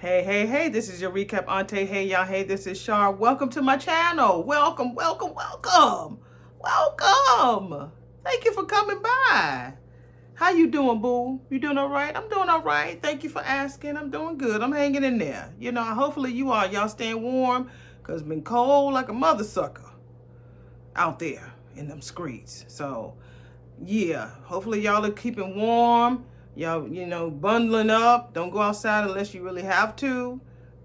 Hey, hey, hey, this is your recap Auntie. Hey, y'all, hey, this is Shar. Welcome to my channel. Welcome, welcome, welcome. Welcome. Thank you for coming by. How you doing, boo? You doing all right? I'm doing all right. Thank you for asking. I'm doing good. I'm hanging in there. Hopefully you are. Y'all staying warm because it's been cold like a mother sucker out there in them streets. So, yeah, hopefully y'all are keeping warm. Y'all, bundling up. Don't go outside unless you really have to.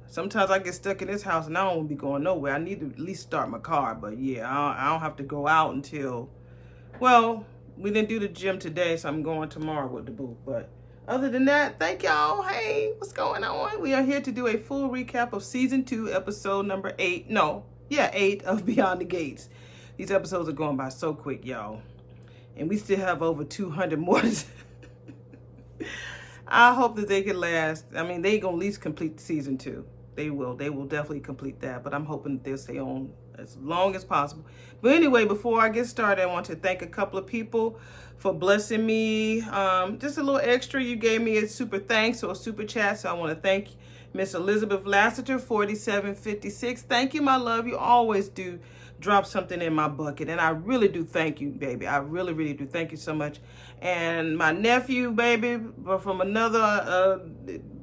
Sometimes I get stuck in this house and I don't want to be going nowhere. I need to at least start my car. But yeah, I don't have to go out until, well, we didn't do the gym today, so I'm going tomorrow with the boo. But other than that, thank y'all. Hey, what's going on? We are here to do a full recap of season 2, episode number 8. No, yeah, 8 of Beyond the Gates. These episodes are going by so quick, y'all. And we still have over 200 more. I hope that they can last. I mean, they gonna at least complete season 2. They will. They will definitely complete that. But I'm hoping that they'll stay on as long as possible. But anyway, before I get started, I want to thank a couple of people for blessing me. Just a little extra. You gave me a super thanks or a super chat. So I want to thank Miss Elizabeth Lassiter, 4756. Thank you, my love. You always do drop something in my bucket, and I really do thank you, baby. I really, really do. Thank you so much. And my nephew, baby, from another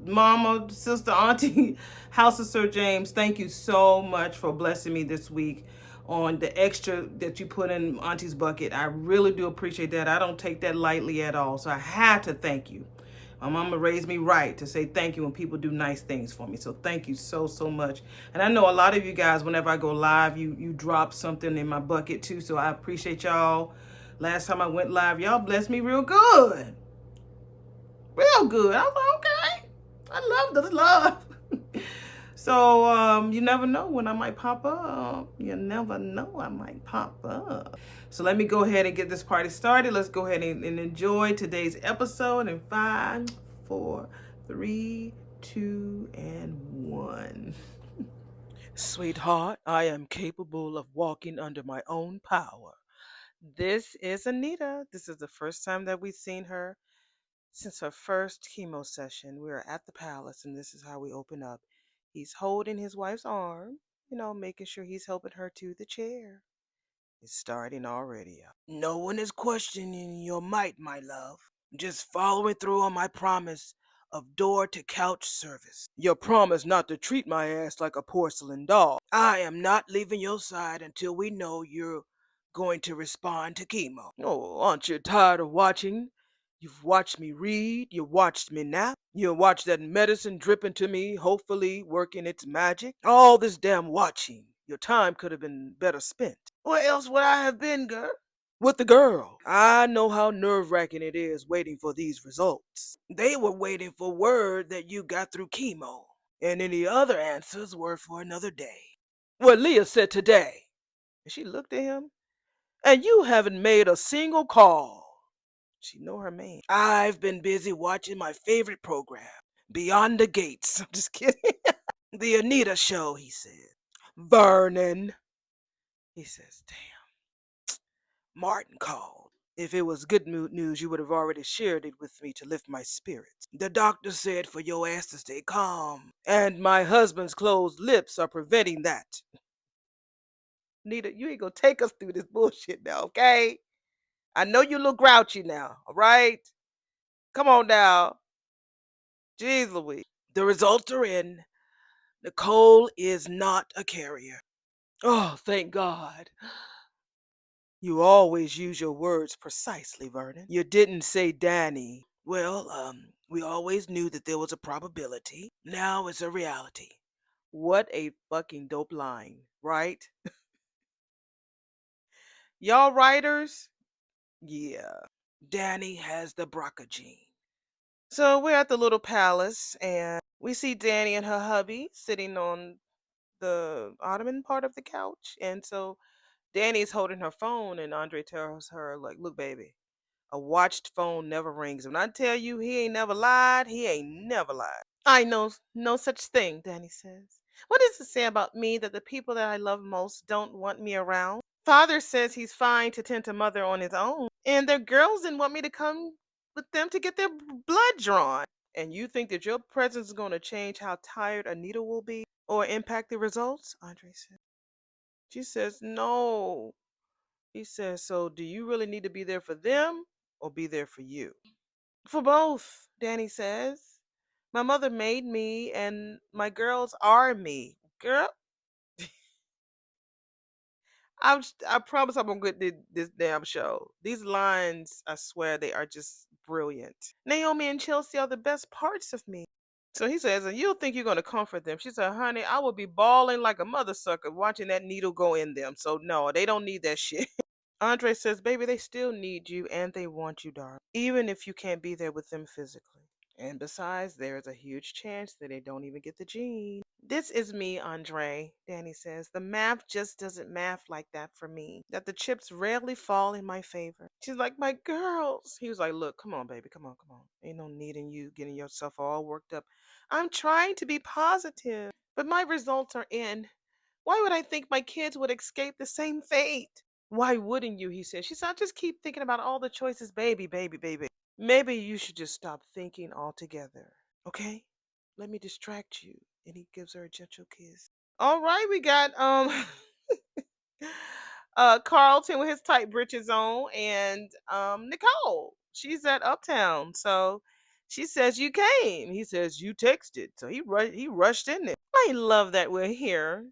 mama, sister, auntie, House of Sir James, thank you so much for blessing me this week on the extra that you put in Auntie's bucket. I really do appreciate that. I don't take that lightly at all. So I had to thank you. My mama raised me right to say thank you when people do nice things for me. So thank you so, so much. And I know a lot of you guys, whenever I go live, you drop something in my bucket too. So I appreciate y'all. Last time I went live, y'all blessed me real good. Real good. I was like, okay. I love this love. So you never know when I might pop up. You never know I might pop up. So let me go ahead and get this party started. Let's go ahead and enjoy today's episode in 5, 4, 3, 2, and 1. Sweetheart, I am capable of walking under my own power. This is Anita. This is the first time that we've seen her since her first chemo session. We are at the palace, and this is how we open up. He's holding his wife's arm, making sure he's helping her to the chair. It's starting already. No one is questioning your might, my love. Just following through on my promise of door to couch service. Your promise not to treat my ass like a porcelain doll. I am not leaving your side until we know you're going to respond to chemo. Oh, aren't you tired of watching? You've watched me read, you watched me nap, you watched that medicine drip into me, hopefully working its magic. All this damn watching. Your time could have been better spent. Where else would I have been, girl? With the girl. I know how nerve-wracking it is waiting for these results. They were waiting for word that you got through chemo, and any other answers were for another day. What Leah said today. And she looked at him. And you haven't made a single call. She know her man. I've been busy watching my favorite program, Beyond the Gates. I'm just kidding. The Anita Show, he said. Vernon. He says, damn. Martin called. If it was good news, you would have already shared it with me to lift my spirits. The doctor said for your ass to stay calm. And my husband's closed lips are preventing that. Nita, you ain't gonna take us through this bullshit now, okay? I know you look grouchy now, all right? Come on now. Jeez Louise. The results are in. Nicole is not a carrier. Oh, thank God. You always use your words precisely, Vernon. You didn't say Danny. Well, we always knew that there was a probability. Now it's a reality. What a fucking dope line, right? Y'all writers? Yeah. Danny has the BRCA gene. So we're at the little palace, and we see Danny and her hubby sitting on the ottoman part of the couch. And so Danny's holding her phone, and Andre tells her, like, look, baby, a watched phone never rings. When I tell you he ain't never lied, he ain't never lied. I know no such thing, Danny says. What does it say about me that the people that I love most don't want me around? Father says he's fine to tend to mother on his own, and their girls didn't want me to come with them to get their blood drawn. And you think that your presence is going to change how tired a needle will be or impact the results? Andre said. She says, no. He says, so do you really need to be there for them or be there for you? For both, Danny says. My mother made me and my girls are me. Girl, I promise I'm gonna get this damn show. These lines, I swear, they are just brilliant. Naomi and Chelsea are the best parts of me. So he says, and you'll think you're gonna comfort them. She said, honey, I will be bawling like a mother sucker watching that needle go in them. So no, they don't need that shit. Andre says, baby, they still need you and they want you, darling, even if you can't be there with them physically. And besides, there is a huge chance that they don't even get the gene. This is me, Andre, Danny says. The math just doesn't math like that for me. That the chips rarely fall in my favor. She's like, my girls. He was like, look, come on, baby, come on, come on. Ain't no need in you getting yourself all worked up. I'm trying to be positive, but my results are in. Why would I think my kids would escape the same fate? Why wouldn't you? He said. She said, I just keep thinking about all the choices, baby, baby, baby. Maybe you should just stop thinking altogether. Okay? Let me distract you. And he gives her a gentle kiss. All right, we got Carlton with his tight britches on and Nicole. She's at Uptown. So she says you came. He says you texted. So he rushed in there. I love that we're here.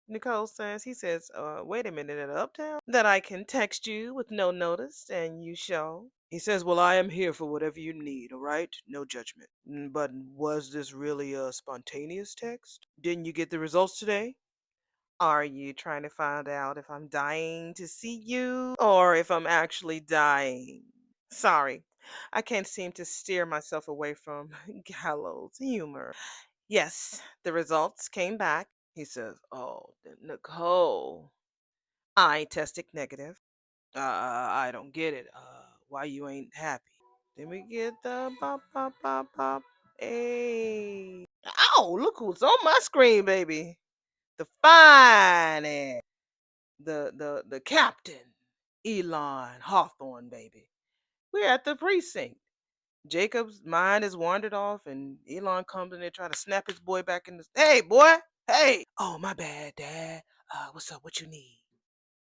Nicole says, he says, wait a minute, at Uptown? That I can text you with no notice and you show. He says, well, I am here for whatever you need, all right? No judgment. But was this really a spontaneous text? Didn't you get the results today? Are you trying to find out if I'm dying to see you or if I'm actually dying? Sorry, I can't seem to steer myself away from gallows humor. Yes, the results came back. He says, oh, Nicole, I tested negative. I don't get it. Why you ain't happy? Then we get the bop, bop, bop, bop. Hey. Oh, look who's on my screen, baby. The finest. The captain. Elon Hawthorne, baby. We're at the precinct. Jacob's mind is wandered off, and Elon comes in there trying to snap his boy back in the. Hey, boy! Hey! Oh, my bad, Dad. What's up? What you need?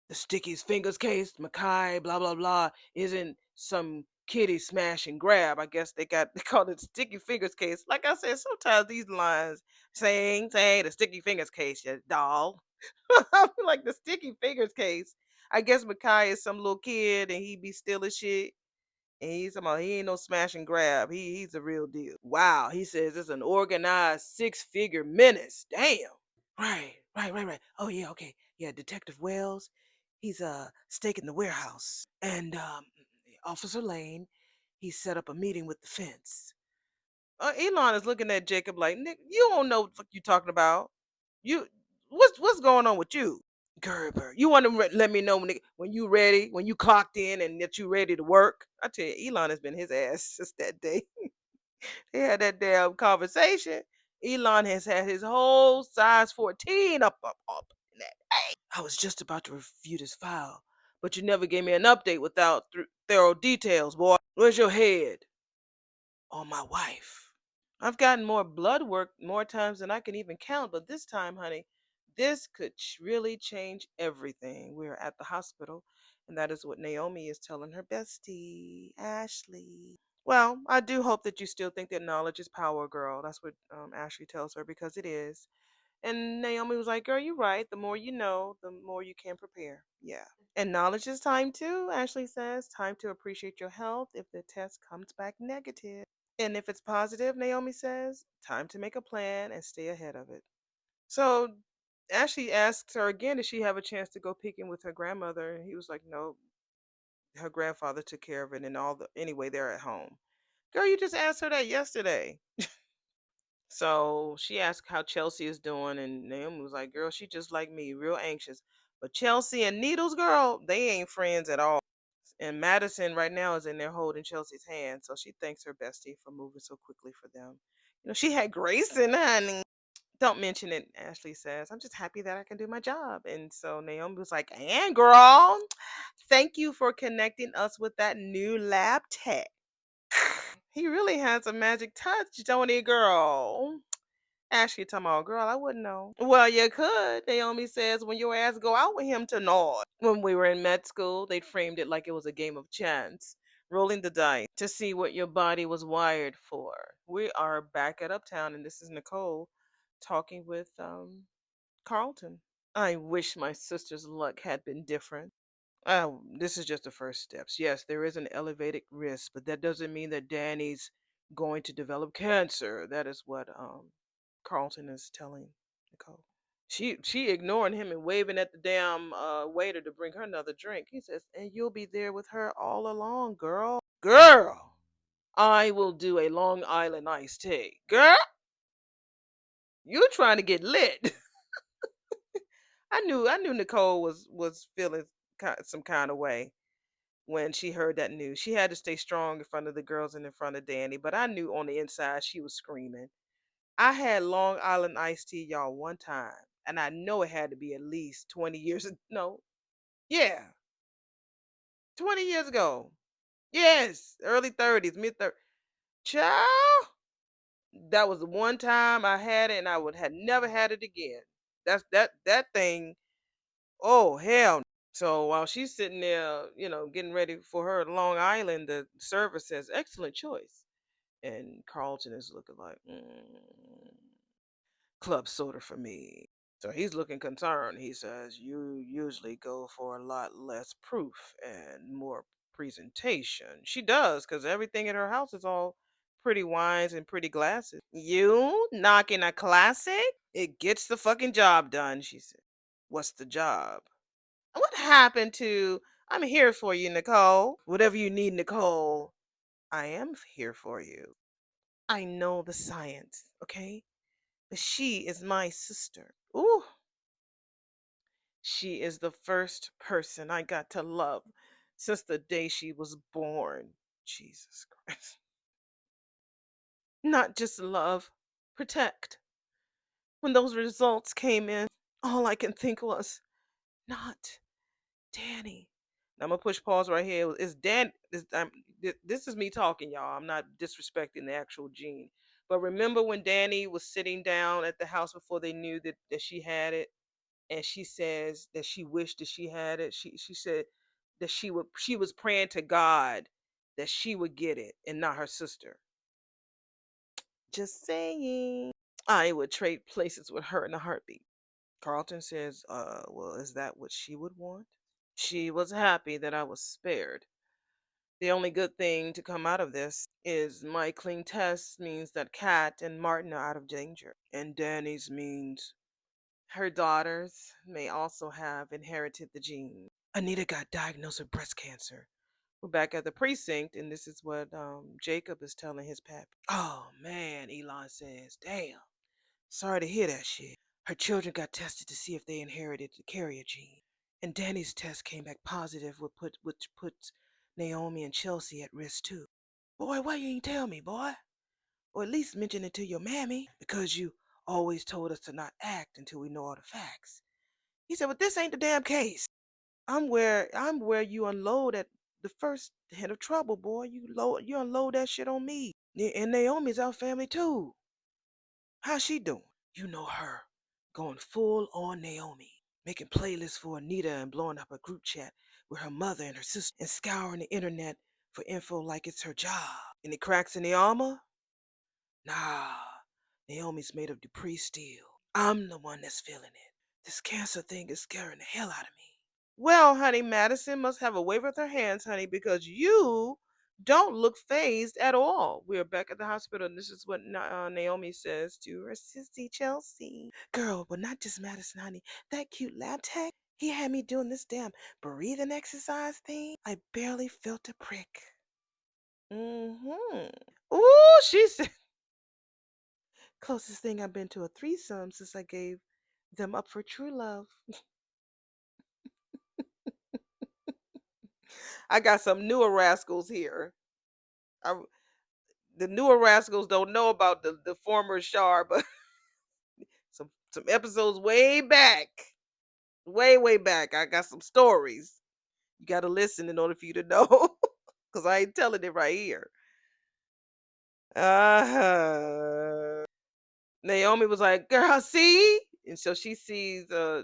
The Sticky's Fingers case, Mackay, blah, blah, blah, isn't some kitty smash and grab. I guess they called it Sticky Fingers case. Like I said, sometimes these lines saying, the Sticky Fingers case, you doll. I feel like the Sticky Fingers case. I guess Mackay is some little kid and he be stealing shit. And he's talking about he ain't no smash and grab. He's a real deal. Wow, he says it's an organized 6-figure menace. Damn. Right. Oh yeah, okay. Yeah, Detective Wells, he's staking the warehouse. And Officer Lane, he set up a meeting with the fence. Elon is looking at Jacob like, Nick, you don't know what the fuck you talking about. You what's going on with you? Gerber, you want to let me know when you ready, when you clocked in and that you ready to work? I tell you, Elon has been his ass since that day. They had that damn conversation. Elon has had his whole size 14 up in that. I was just about to review this file, but you never gave me an update without thorough details, boy. Where's your head? On my wife. I've gotten more blood work more times than I can even count, but this time, honey, this could really change everything. We're at the hospital, and that is what Naomi is telling her bestie, Ashley. Well, I do hope that you still think that knowledge is power, girl. That's what Ashley tells her because it is. And Naomi was like, girl, you're right. The more you know, the more you can prepare. Yeah. And knowledge is time too, Ashley says. Time to appreciate your health if the test comes back negative. And if it's positive, Naomi says, time to make a plan and stay ahead of it. So Ashley asks her again, does she have a chance to go peeking with her grandmother? And he was like, no, her grandfather took care of it and anyway, they're at home. Girl, you just asked her that yesterday. So she asked how Chelsea is doing, and Naomi was like, girl, she just like me, real anxious. But Chelsea and Needles, girl, they ain't friends at all. And Madison right now is in there holding Chelsea's hand. So she thanks her bestie for moving so quickly for them. She had Grayson, honey. Don't mention it, Ashley says. I'm just happy that I can do my job. And so Naomi was like, and girl, thank you for connecting us with that new lab tech. He really has a magic touch, don't he, girl? Ashley talking about, girl, I wouldn't know. Well, you could. Naomi says when your ass go out with him tonight. When we were in med school, they framed it like it was a game of chance, rolling the dice to see what your body was wired for. We are back at Uptown, and this is Nicole talking with Carlton. I wish my sister's luck had been different. This is just the first steps. Yes, there is an elevated risk, but that doesn't mean that Danny's going to develop cancer. That is what Carlton is telling Nicole. She ignoring him and waving at the damn waiter to bring her another drink. He says, "And you'll be there with her all along, girl. Girl, I will do a Long Island iced tea. Girl, you trying to get lit?" I knew Nicole was feeling some kind of way when she heard that news. She had to stay strong in front of the girls and in front of Danny, but I knew on the inside she was screaming. I had Long Island iced tea, y'all, one time, and I know it had to be at least 20 years. No, yeah, 20 years ago. Yes, early 30s, mid 30s. Child, that was the one time I had it, and I would had never had it again. That thing. Oh hell. So while she's sitting there, getting ready for her Long Island, the server says, "Excellent choice." And Carlton is looking like, club soda for me. So he's looking concerned. He says, "You usually go for a lot less proof and more presentation." She does, because everything at her house is all pretty wines and pretty glasses. You knocking a classic? It gets the fucking job done, she said. What's the job? What happened to "I'm here for you, Nicole"? Whatever you need, Nicole, I am here for you. I know the science, okay? But she is my sister. Ooh, she is the first person I got to love since the day she was born. Jesus Christ. Not just love, protect. When those results came in, all I can think was, not Danny. Now I'm gonna push pause right here. Is Dan? This is me talking, y'all. I'm not disrespecting the actual gene. But remember when Danny was sitting down at the house before they knew that she had it, and she says that she wished that she had it. She said that she was praying to God that she would get it and not her sister. Just saying. I would trade places with her in a heartbeat. Carlton says, well, is that what she would want? She was happy that I was spared. The only good thing to come out of this is my clean test means that Kat and Martin are out of danger. And Danny's means her daughters may also have inherited the gene. Anita got diagnosed with breast cancer. We're back at the precinct, and this is what Jacob is telling his pappy. Oh, man, Elon says. Damn. Sorry to hear that shit. Her children got tested to see if they inherited the carrier gene. And Danny's test came back positive, which puts Naomi and Chelsea at risk too. Boy, why you ain't tell me, boy? Or at least mention it to your mammy, because you always told us to not act until we know all the facts. He said, but this ain't the damn case. I'm where you unload at the first hint of trouble, boy. You unload that shit on me. And Naomi's our family too. How's she doing? You know her. Going full on Naomi. Making playlists for Anita and blowing up a group chat with her mother and her sister and scouring the internet for info like it's her job. Any cracks in the armor? Nah. Naomi's made of Dupree steel. I'm the one that's feeling it. This cancer thing is scaring the hell out of me. Well, honey, Madison must have a wave with her hands, honey, because you don't look phased at all. We're back at the hospital, and this is what Naomi says to her sissy Chelsea. Girl, but not just Madison, honey. That cute lab tech, he had me doing this damn breathing exercise thing. I barely felt a prick. Mm-hmm. Ooh, she said, closest thing I've been to a threesome since I gave them up for true love. I got some newer rascals here. I, the newer rascals don't know about the former Shar, but some episodes way back, way back. I got some stories. You got to listen in order for you to know, because I ain't telling it right here. Uh-huh. Naomi was like, girl, see? And so she sees I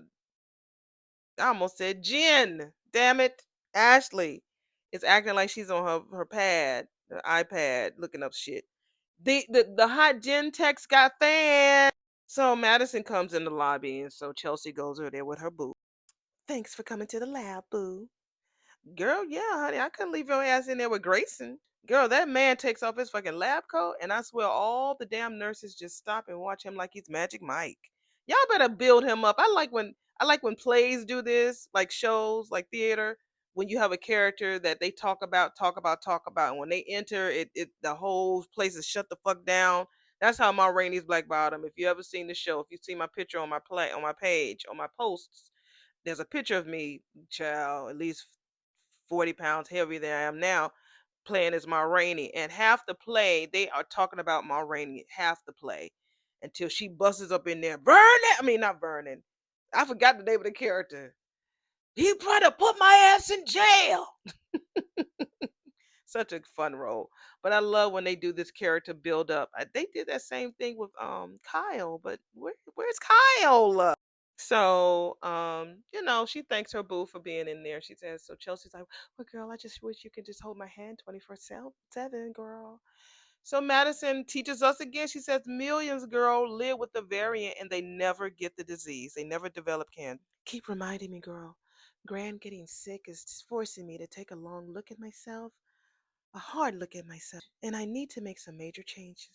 almost said Jen. Damn it. Ashley is acting like she's on her pad, her iPad, looking up shit. The hot Jen text got fan. So Madison comes in the lobby, and so Chelsea goes over there with her boo. Thanks for coming to the lab, boo. Girl, yeah, honey, I couldn't leave your ass in there with Grayson. Girl, that man takes off his fucking lab coat, and I swear all the damn nurses just stop and watch him like he's Magic Mike. Y'all better build him up. I like when plays do this, like shows, like theater, when you have a character that they talk about, and when they enter, it the whole place is shut the fuck down. That's how Ma Rainey's Black Bottom. If you ever seen the show, if you see my picture on my page, on my posts, there's a picture of me, child, at least 40 pounds heavier than I am now, playing as Ma Rainey. And half the play, they are talking about Ma Rainey, half the play, until she busts up in there. Vernon! I mean, not Vernon. I forgot the name of the character. He tried to put my ass in jail. Such a fun role. But I love when they do this character build up. They did that same thing with Kyle, but where's Kyle? So, she thanks her boo for being in there. She says, so Chelsea's like, well, girl, I just wish you could just hold my hand 24/7, girl. So Madison teaches us again. She says, millions, girl, live with the variant and they never get the disease. They never develop cancer. Keep reminding me, girl. Gran getting sick is forcing me to take a long look at myself, a hard look at myself, and I need to make some major changes.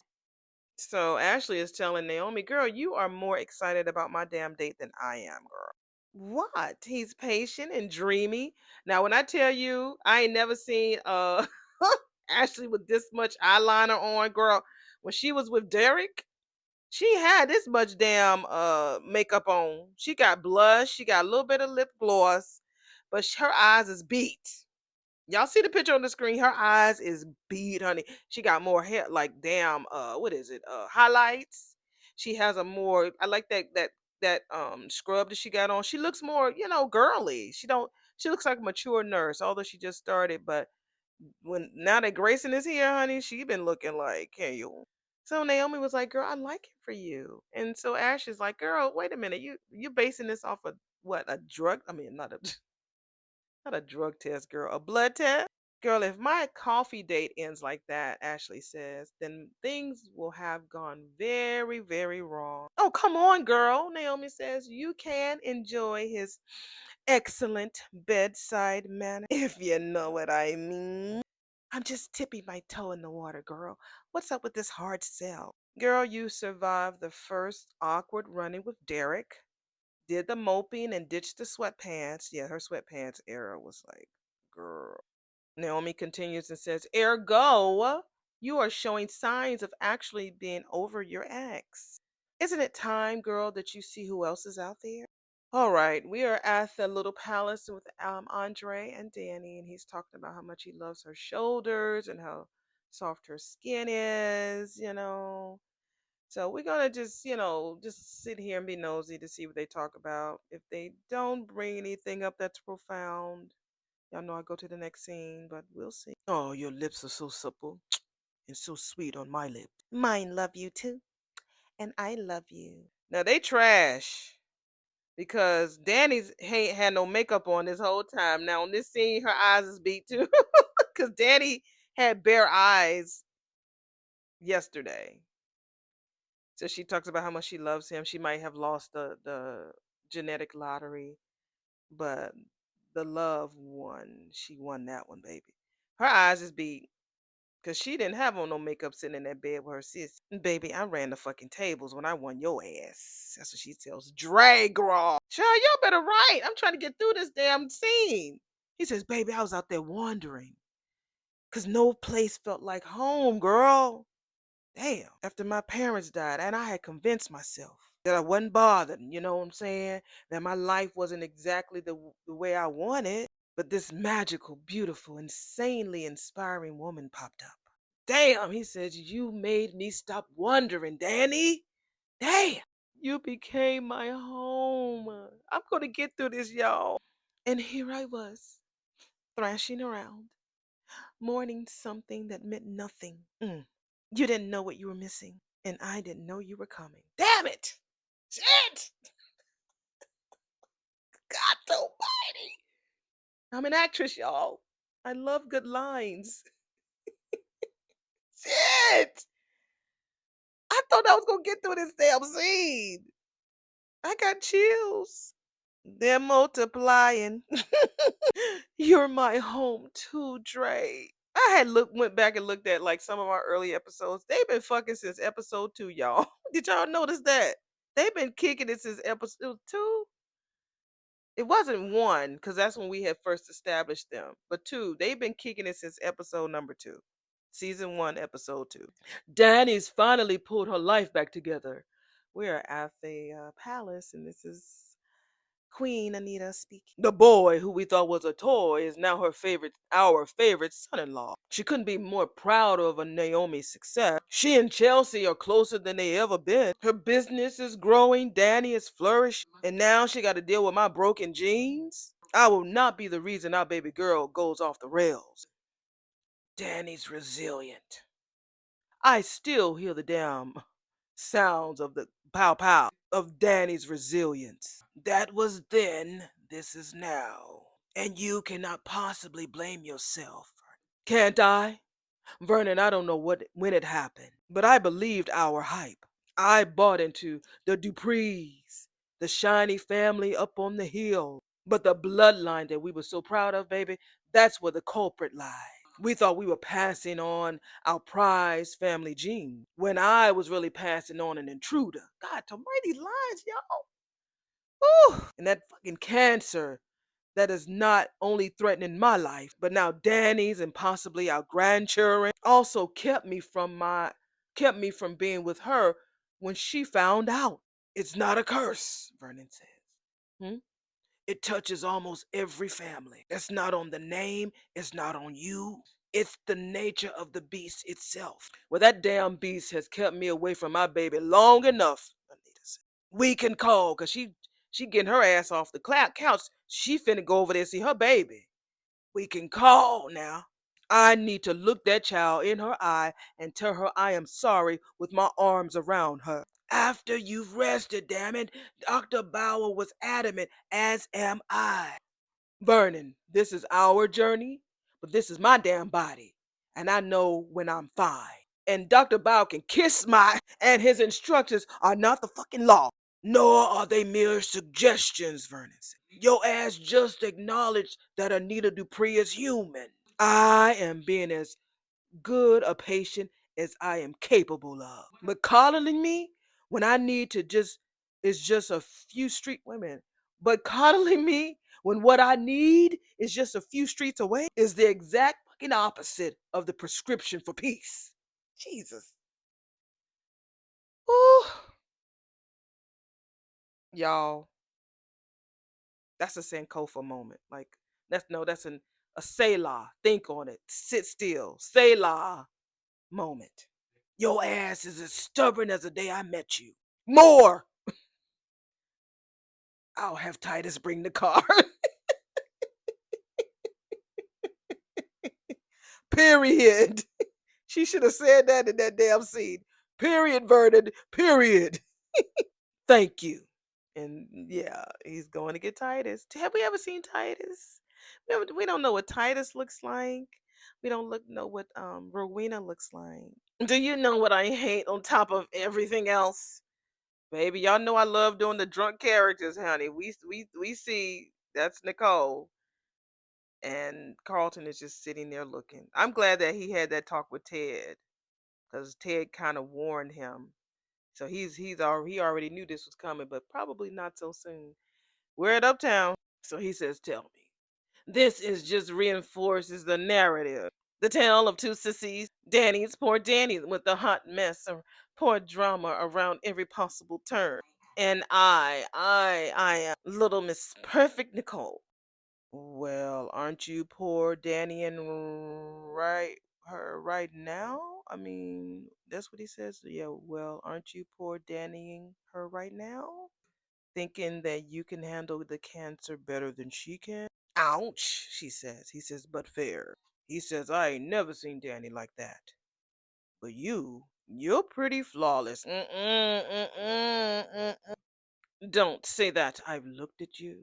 So Ashley is telling Naomi, girl, you are more excited about my damn date than I am, girl. What? He's patient and dreamy. Now, when I tell you, I ain't never seen Ashley with this much eyeliner on, girl. When she was with Derek, she had this much damn makeup on. She got blush, she got a little bit of lip gloss, but her eyes is beat. Y'all see the picture on the screen? Her eyes is beat, honey. She got more hair, like damn, what is it? Highlights. She has a more. I like that scrub that she got on. She looks more, girly. She don't. She looks like a mature nurse, although she just started. But when now that Grayson is here, honey, she been looking like, hey you. So Naomi was like, girl, I like it for you. And so Ash is like, girl, wait a minute, you basing this off of what, a drug? I mean, not a not a drug test, girl, a blood test. Girl, if my coffee date ends like that, Ashley says, then things will have gone very, very wrong. Oh, come on, girl, Naomi says. You can enjoy his excellent bedside manner, if you know what I mean. I'm just tipping my toe in the water, girl. What's up with this hard sell? Girl, you survived the first awkward running with Derek, did the moping and ditched the sweatpants. Yeah, her sweatpants era was like, girl. Naomi continues and says, ergo, you are showing signs of actually being over your ex. Isn't it time, girl, that you see who else is out there? All right, we are at the little palace with Andre and Danny, and he's talking about how much he loves her shoulders and how soft her skin is. So we're gonna just sit here and be nosy to see what they talk about. If they don't bring anything up that's profound, y'all know I go to the next scene, but we'll see. Oh, your lips are so supple and so sweet on my lips. Mine love you too, and I love you. Now they trash because Danny's ain't had no makeup on this whole time. Now on this scene, her eyes is beat too, because Danny had bare eyes yesterday. So she talks about how much she loves him. She might have lost the genetic lottery, but the love won. She won that one, baby. Her eyes is beat because she didn't have on no makeup sitting in that bed with her sis. Baby, I ran the fucking tables when I won your ass. That's what she tells Drag Raw. Child, y'all better write. I'm trying to get through this damn scene. He says, baby, I was out there wandering because no place felt like home, girl. Damn, after my parents died, and I had convinced myself that I wasn't bothered, you know what I'm saying? That my life wasn't exactly the way I wanted. But this magical, beautiful, insanely inspiring woman popped up. Damn, he says, you made me stop wondering, Danny. Damn, you became my home. I'm going to get through this, y'all. And here I was, thrashing around, mourning something that meant nothing. You didn't know what you were missing, and I didn't know you were coming. Damn it! Shit! God almighty! I'm an actress, y'all. I love good lines. Shit! I thought I was gonna get through this damn scene. I got chills. They're multiplying. You're my home too, Dre. I had went back and looked at like some of our early episodes. They've been fucking since episode 2, y'all. Did y'all notice that? They've been kicking it since episode 2. It wasn't 1 because that's when we had first established them, but 2. They've been kicking it since episode number 2, season 1, episode 2. Danny's finally pulled her life back together. We are at the palace, and this is Queen Anita speaking. The boy who we thought was a toy is now our favorite son-in-law. She couldn't be more proud of a Naomi's success. She and Chelsea are closer than they ever been. Her business is growing, Danny is flourishing, and now she got to deal with my broken genes. I will not be the reason our baby girl goes off the rails. Danny's resilient. I still hear the damn sounds of the pow pow of Danny's resilience. That was then, this is now. And you cannot possibly blame yourself. Can't I? Vernon, I don't know when it happened, but I believed our hype. I bought into the Duprees, the shiny family up on the hill. But the bloodline that we were so proud of, baby, that's where the culprit lies. We thought we were passing on our prized family gene when I was really passing on an intruder. God, to write these lines, y'all. Whew. And that fucking cancer that is not only threatening my life, but now Danny's and possibly our grandchildren also kept me from being with her when she found out. It's not a curse, Vernon says. Hmm? It touches almost every family. It's not on the name, it's not on you. It's the nature of the beast itself. Well, that damn beast has kept me away from my baby long enough, Anita said. We can call, cause she getting her ass off the couch. She finna go over there and see her baby. We can call now. I need to look that child in her eye and tell her I am sorry with my arms around her. After you've rested, damn it, Dr. Bauer was adamant, as am I. Vernon, this is our journey, but this is my damn body, and I know when I'm fine. And Dr. Bauer can kiss my, and his instructions are not the fucking law, nor are they mere suggestions, Vernon said. Your ass just acknowledged that Anita Dupree is human. I am being as good a patient as I am capable of. But coddling me when I need to just is just a few street women. But coddling me when what I need is just a few streets away is the exact fucking opposite of the prescription for peace. Jesus. Ooh. Y'all, that's a Sankofa moment. Like that's a Selah. Think on it. Sit still. Selah moment. Your ass is as stubborn as the day I met you. More! I'll have Titus bring the car. Period. She should have said that in that damn scene. Period, Vernon. Period. Thank you. And yeah, he's going to get Titus. Have we ever seen Titus? We don't know what Titus looks like. We don't know what Rowena looks like. Do you know what I hate on top of everything else? Baby, y'all know I love doing the drunk characters, honey. We see that's Nicole, and Carlton is just sitting there looking. I'm glad that he had that talk with Ted, because Ted kind of warned him. So he already knew this was coming, but probably not so soon. We're at Uptown, so he says, "Tell me, this is just reinforces the narrative. The tale of two sissies, poor Danny with the hot mess or poor drama around every possible turn. And I am little Miss Perfect Nicole. Well, aren't you poor Danny and her right now? I mean, that's what he says. Yeah, well, aren't you poor Dannying her right now? Thinking that you can handle the cancer better than she can? Ouch, she says. He says, but fair. He says, I ain't never seen Danny like that. But you're pretty flawless. Mm-mm, mm-mm, mm-mm. Don't say that. I've looked at you.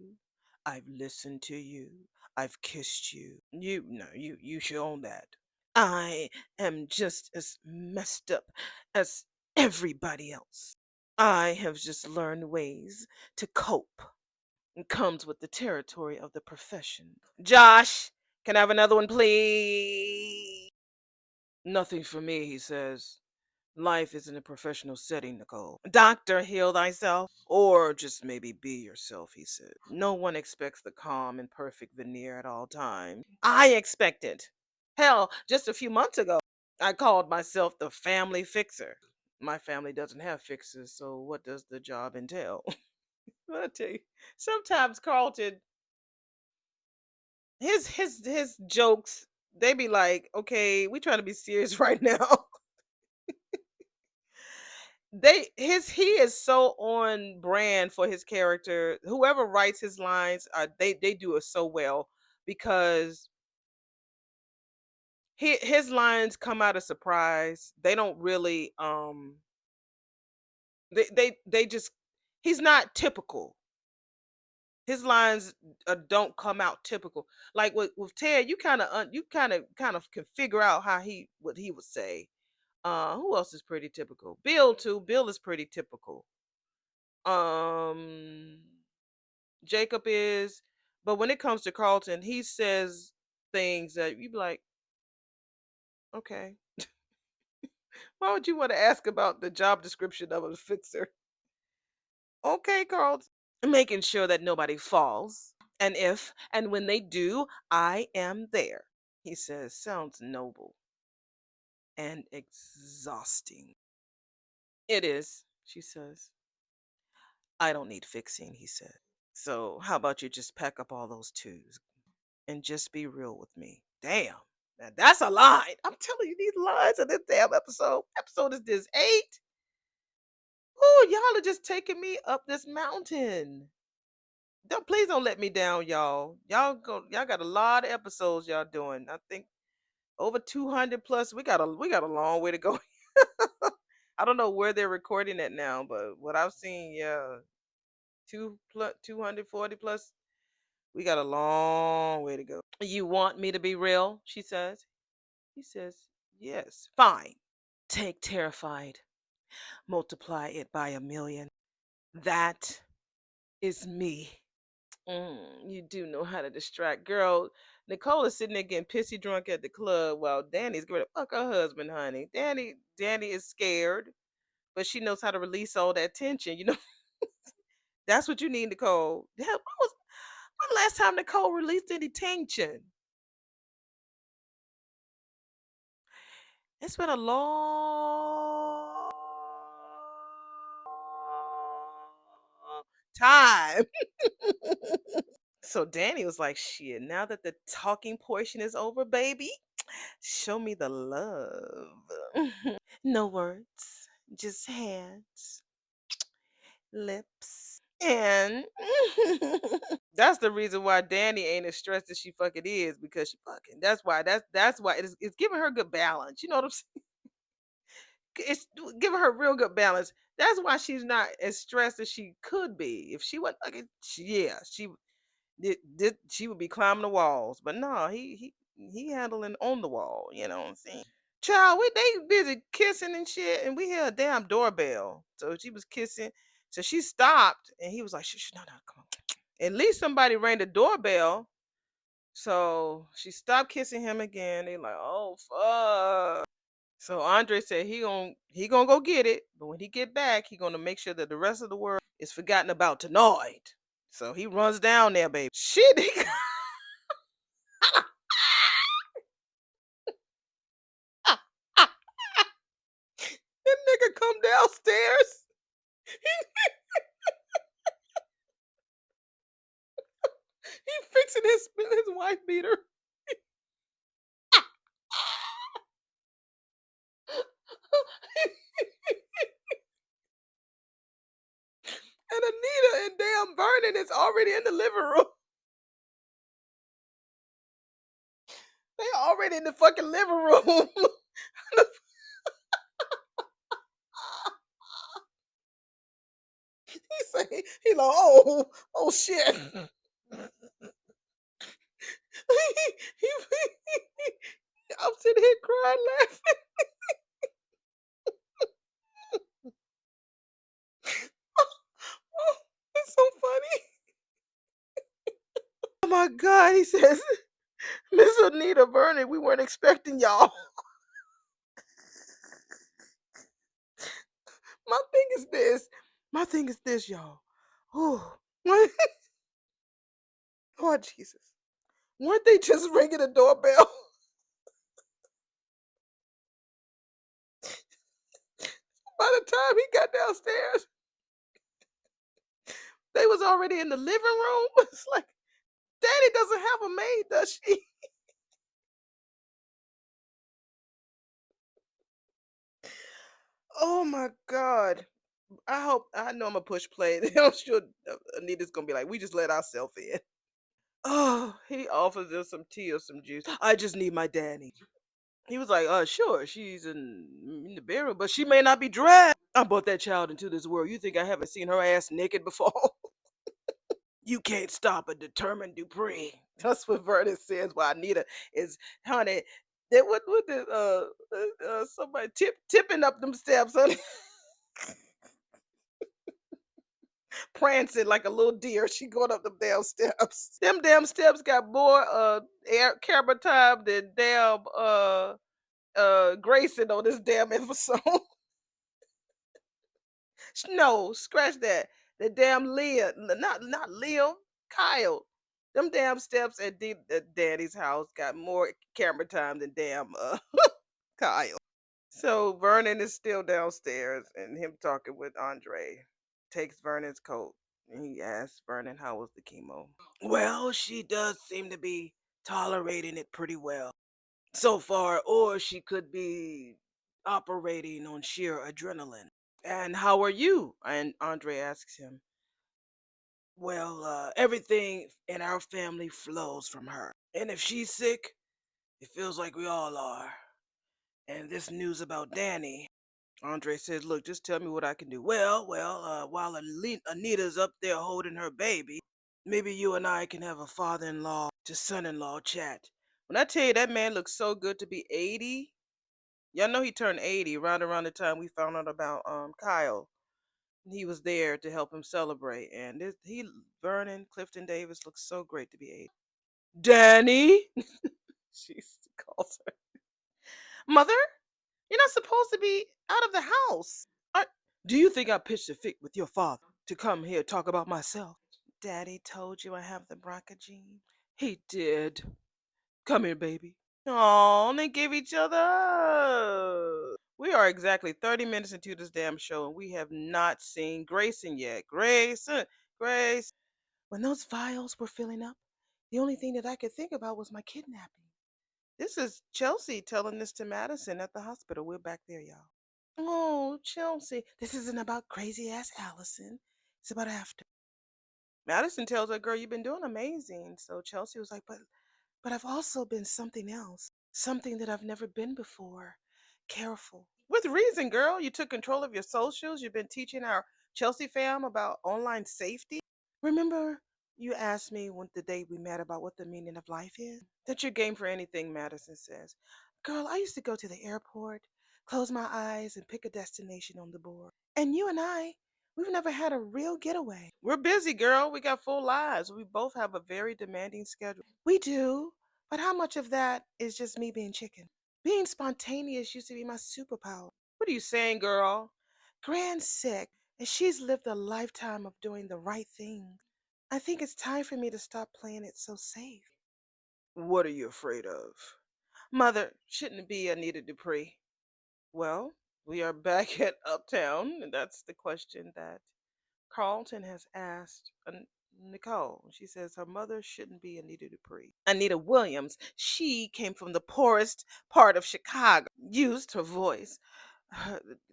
I've listened to you. I've kissed you. You should own that. I am just as messed up as everybody else. I have just learned ways to cope. It comes with the territory of the profession. Josh, can I have another one, please? Nothing for me, he says. Life is in a professional setting, Nicole. Doctor, heal thyself. Or just maybe be yourself, he said. No one expects the calm and perfect veneer at all times. I expect it. Hell, just a few months ago, I called myself the family fixer. My family doesn't have fixers, so what does the job entail? I tell you, sometimes Carlton, his jokes, they be like, okay, we trying to be serious right now. He is so on brand for his character. Whoever writes his lines, they do it so well because his lines come out of surprise. They don't really they just he's not typical. His lines don't come out typical. Like with Ted, you kind of can figure out how he what he would say. Who else is pretty typical? Bill too. Bill is pretty typical. Um Jacob is, but when it comes to Carlton, he says things that you be like, okay, why would you want to ask about the job description of a fixer? Okay, Carlton. Making sure that nobody falls. And if and when they do, I am there. He says, sounds noble and exhausting. It is, she says. I don't need fixing, he said. So how about you just pack up all those twos and just be real with me? Damn. Now that's a line. I'm telling you, these lines of this damn episode. Episode is this 8. Oh, y'all are just taking me up this mountain. Don't please don't let me down, y'all. Y'all got a lot of episodes y'all doing. I think over 200 plus. We got a long way to go. I don't know where they're recording it now, but what I've seen, yeah, 240 plus. We got a long way to go. You want me to be real? She says. He says, yes, fine. Take terrified, multiply it by a million. That is me. You do know how to distract. Girl, Nicole is sitting there getting pissy drunk at the club while Danny's going to fuck her husband, honey. Danny is scared, but she knows how to release all that tension. That's what you need, Nicole. When last time Nicole released any tension? It's been a long time. So Danny was like, shit, now that the talking portion is over, baby, show me the love. No words, just hands, lips, and that's the reason why Danny ain't as stressed as she fucking is because she fucking. That's why it's giving her good balance. You know what I'm saying? It's giving her real good balance. That's why she's not as stressed as she could be. If she wasn't fucking, yeah, she would be climbing the walls. But no, he handling on the wall. You know what I'm saying? Child, they busy kissing and shit, and we hear a damn doorbell. So she was kissing. So she stopped, and he was like, "Shh, no, come on." At least somebody rang the doorbell. So she stopped kissing him again. They like, "Oh fuck." So Andre said he gonna go get it, but when he get back, he gonna make sure that the rest of the world is forgotten about tonight. So he runs down there, baby. Shit, that nigga come downstairs. He fixing his wife beater. And Anita and damn Vernon is already in the living room. They already in the fucking living room. He like, oh shit. I'm sitting here crying, laughing. Oh, it's so funny. Oh my God, he says, Miss Anita Vernon, we weren't expecting y'all. My thing is this. My thing is this, y'all. Oh, Lord Jesus. Weren't they just ringing the doorbell? By the time he got downstairs, they was already in the living room. It's like, Daddy doesn't have a maid, does she? Oh my God. I know I'm gonna push play. I'm sure Anita's gonna be like, we just let ourselves in. Oh, he offers us some tea or some juice. I just need my Danny. He was like, sure, she's in the bedroom, but she may not be dressed. I brought that child into this world. You think I haven't seen her ass naked before? You can't stop a determined Dupree. That's what Vernon says. Well, Anita is, honey. That what the somebody tipping up them steps, honey, prancing like a little deer. She going up them damn steps. Them damn steps got more air camera time than damn Grayson on this damn episode. No, scratch that. The damn Leah, not Leo, Kyle. Them damn steps at Daddy's house got more camera time than damn Kyle. So Vernon is still downstairs, and him talking with Andre takes Vernon's coat, and he asks Vernon how was the chemo. Well, she does seem to be tolerating it pretty well so far, or she could be operating on sheer adrenaline. And how are you? And Andre asks him. Well, everything in our family flows from her. And if she's sick, it feels like we all are. And this news about Danny, Andre says, look, just tell me what I can do. While Anita's up there holding her baby, maybe you and I can have a father-in-law to son-in-law chat. When I tell you that man looks so good to be 80, y'all know he turned 80 right around the time we found out about Kyle. He was there to help him celebrate, and Vernon Clifton Davis looks so great to be 80. Danny, she calls her mother. You're not supposed to be out of the house. Do you think I pitched a fit with your father to come here talk about myself? Daddy told you I have the BRCA gene. He did. Come here, baby. Oh, they give each other hugs. We are exactly 30 minutes into this damn show, and we have not seen Grayson yet. Grace. When those vials were filling up, the only thing that I could think about was my kidnapping. This is Chelsea telling this to Madison at the hospital. We're back there, y'all. Oh, Chelsea. This isn't about crazy ass Allison. It's about after. Madison tells her, girl, you've been doing amazing. So Chelsea was like, but I've also been something else. Something that I've never been before. Careful. With reason, girl. You took control of your socials. You've been teaching our Chelsea fam about online safety. Remember, you asked me when the day we met about what the meaning of life is? That you're game for anything, Madison says. Girl, I used to go to the airport, close my eyes, and pick a destination on the board. And you and we've never had a real getaway. We're busy, girl. We got full lives. We both have a very demanding schedule. We do. But how much of that is just me being chicken? Being spontaneous used to be my superpower. What are you saying, girl? Gran's sick, and she's lived a lifetime of doing the right thing. I think it's time for me to stop playing it so safe. What are you afraid of? Mother, shouldn't it be Anita Dupree? Well, we are back at Uptown, and that's the question that Carlton has asked Nicole. She says her mother shouldn't be Anita Dupree. Anita Williams, she came from the poorest part of Chicago, used her voice,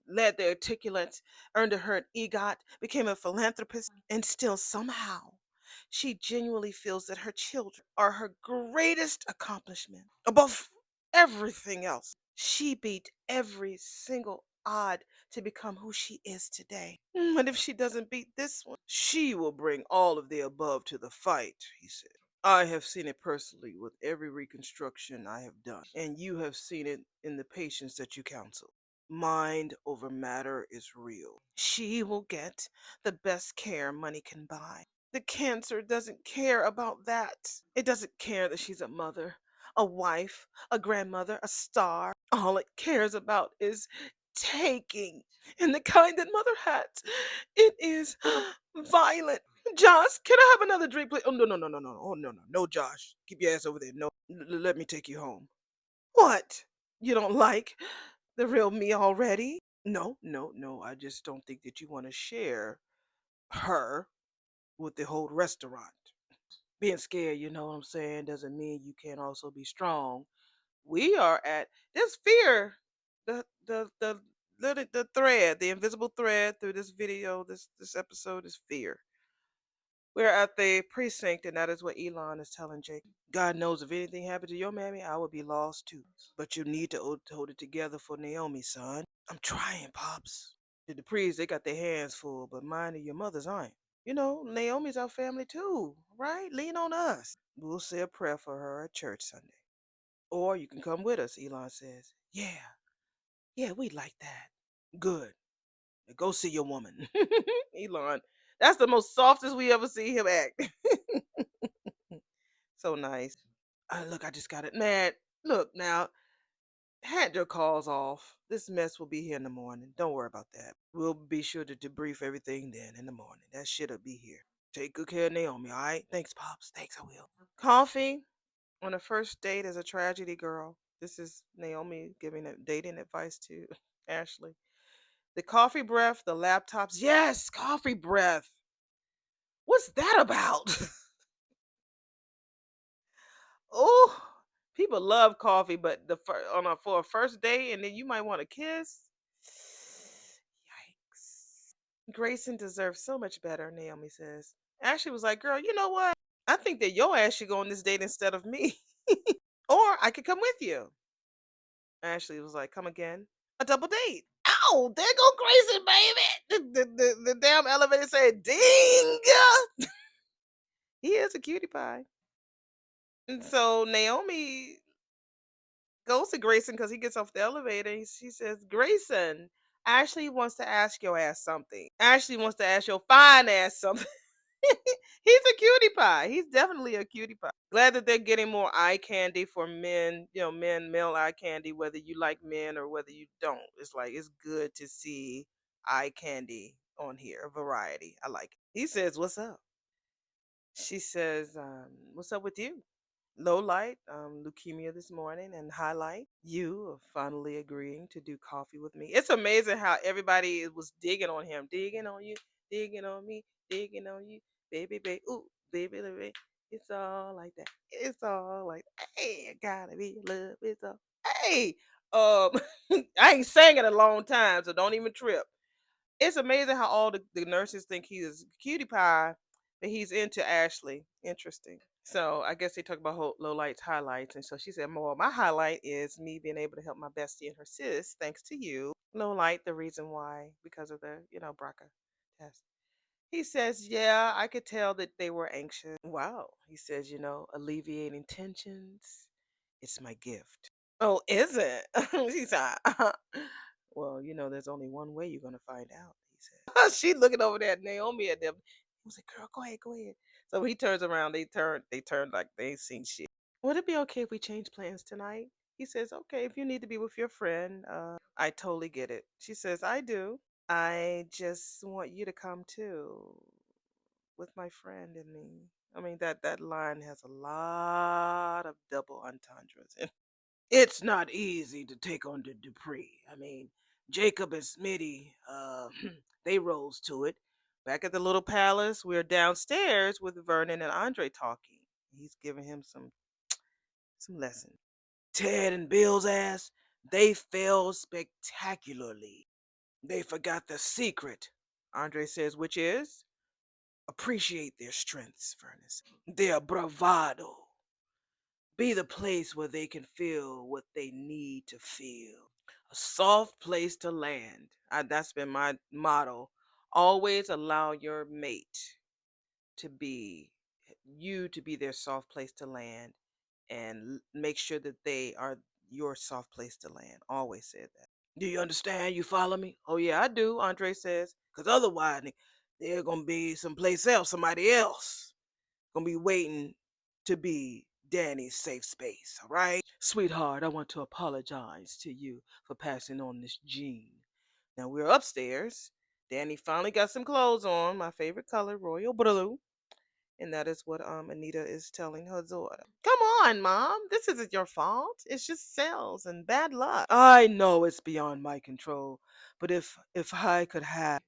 led the articulate, earned her an EGOT, became a philanthropist, and still somehow she genuinely feels that her children are her greatest accomplishment above everything else. She beat every single odd to become who she is today. But if she doesn't beat this one, she will bring all of the above to the fight, he said. I have seen it personally with every reconstruction I have done, and you have seen it in the patients that you counsel. Mind over matter is real. She will get the best care money can buy. The cancer doesn't care about that. It doesn't care that she's a mother, a wife, a grandmother, a star. All it cares about is taking. And the kind that mother has, it is violent. Josh, can I have another drink, please? Oh, no, no, no, no, no. Oh, no, no. No, Josh. Keep your ass over there. No, let me take you home. What? You don't like the real me already? No, no, no. I just don't think that you want to share her with the whole restaurant. Being scared, you know what I'm saying, doesn't mean you can't also be strong. We are at this fear, the thread, the invisible thread through this video, this episode is fear. We're at the precinct, and that is what Elon is telling Jake. God knows if anything happened to your mammy, I would be lost too. But you need to hold it together for Naomi, son. I'm trying, Pops. The Duprees, they got their hands full, but mine and your mother's aren't. You know, Naomi's our family too, right? Lean on us. We'll say a prayer for her at church Sunday. Or you can come with us, Elon says. Yeah, we'd like that. Good. Now go see your woman. Elon, that's the most softest we ever see him act. So nice. Look, I just got it. Man, look now, hand your calls off. This mess will be here in the morning. Don't worry about that. We'll be sure to debrief everything then in the morning. That shit'll be here. Take good care of Naomi, all right? Thanks, Pops. Thanks, I will. Coffee on a first date is a tragedy, girl. This is Naomi giving dating advice to Ashley. The coffee breath, the laptops. Yes, coffee breath. What's that about? Oh, people love coffee, but for a first date, and then you might want to kiss. Yikes! Grayson deserves so much better. Naomi says. Ashley was like, "Girl, you know what? I think that your ass should go on this date instead of me, or I could come with you." Ashley was like, "Come again? A double date?" Ow! There go Grayson, baby. The damn elevator said, "Ding!" He is a cutie pie. And so Naomi goes to Grayson because he gets off the elevator. And she says, "Grayson, Ashley wants to ask your ass something. Ashley wants to ask your fine ass something." He's a cutie pie. He's definitely a cutie pie. Glad that they're getting more eye candy for men, male eye candy, whether you like men or whether you don't. It's like, it's good to see eye candy on here, variety. I like it. He says, "What's up?" She says, "What's up with you?" Low light, leukemia this morning, and highlight, you are finally agreeing to do coffee with me. It's amazing how everybody was digging on him, digging on you, digging on me, digging on you, baby, baby, ooh, baby, baby. It's all like that. It's all like, hey, I gotta be in love. It's all, hey, um, I ain't sang it a long time, so don't even trip. It's amazing how all the nurses think he is cutie pie, that he's into Ashley. Interesting. So I guess they talk about low lights, highlights, and so she said, "Well, my highlight is me being able to help my bestie and her sis, thanks to you." Low light, the reason why, because of the BRCA test. He says, "Yeah, I could tell that they were anxious." Wow. He says, "Alleviating tensions. It's my gift." Oh, is it? She said, "Well, there's only one way you're gonna find out," he said. She looking over there at Naomi and them. He was like, "Girl, go ahead, go ahead." So he turns around, they turn like they ain't seen shit. "Would it be okay if we change plans tonight?" He says, "Okay, if you need to be with your friend, I totally get it." She says, "I do. I just want you to come too, with my friend and me." I mean, that line has a lot of double entendres. It's not easy to take on the Dupree. I mean, Jacob and Smitty, they rose to it. Back at the little palace, we're downstairs with Vernon and Andre talking. He's giving him some lessons. Ted and Bill's ass, they failed spectacularly. They forgot the secret, Andre says, which is appreciate their strengths, Furnace. Their bravado. Be the place where they can feel what they need to feel. A soft place to land. That's been my motto. Always allow your mate to be to be their soft place to land, and make sure that they are your soft place to land. Always said that. Do you understand? You follow me? Oh yeah, I do, Andre says. Cause otherwise they're gonna be someplace else, somebody else. Gonna be waiting to be Danny's safe space, all right? Sweetheart, I want to apologize to you for passing on this gene. Now we're upstairs. Danny finally got some clothes on, my favorite color, royal blue. And that is what Anita is telling her daughter. Come on, Mom. This isn't your fault. It's just cells and bad luck. I know it's beyond my control, but if I could have,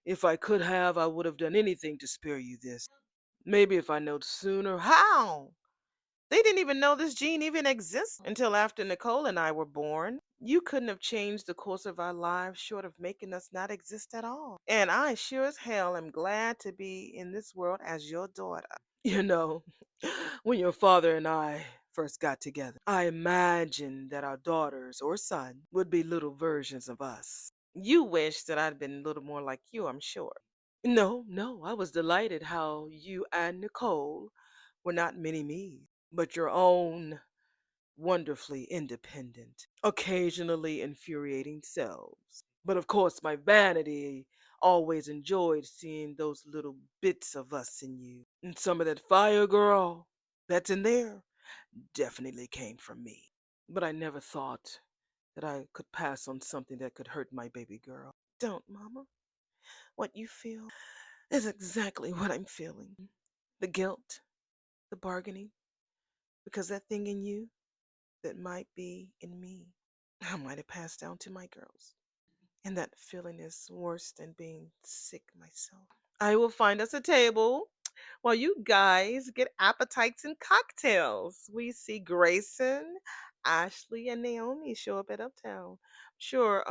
I would have done anything to spare you this. Maybe if I knowed sooner. How? They didn't even know this gene even exists until after Nicole and I were born. You couldn't have changed the course of our lives short of making us not exist at all. And I sure as hell am glad to be in this world as your daughter. You know, when your father and I first got together, I imagined that our daughters or son would be little versions of us. You wish that I'd been a little more like you, I'm sure. No, no, I was delighted how you and Nicole were not mini me's, but your own wonderfully independent, occasionally infuriating selves. But of course, my vanity always enjoyed seeing those little bits of us in you. And some of that fire, girl, that's in there definitely came from me. But I never thought that I could pass on something that could hurt my baby girl. Don't, Mama. What you feel is exactly what I'm feeling. The guilt, the bargaining, because that thing in you that might be in me, I might have passed down to my girls. And that feeling is worse than being sick myself. I will find us a table while you guys get appetites and cocktails. We see Grayson, Ashley, and Naomi show up at Uptown. Sure,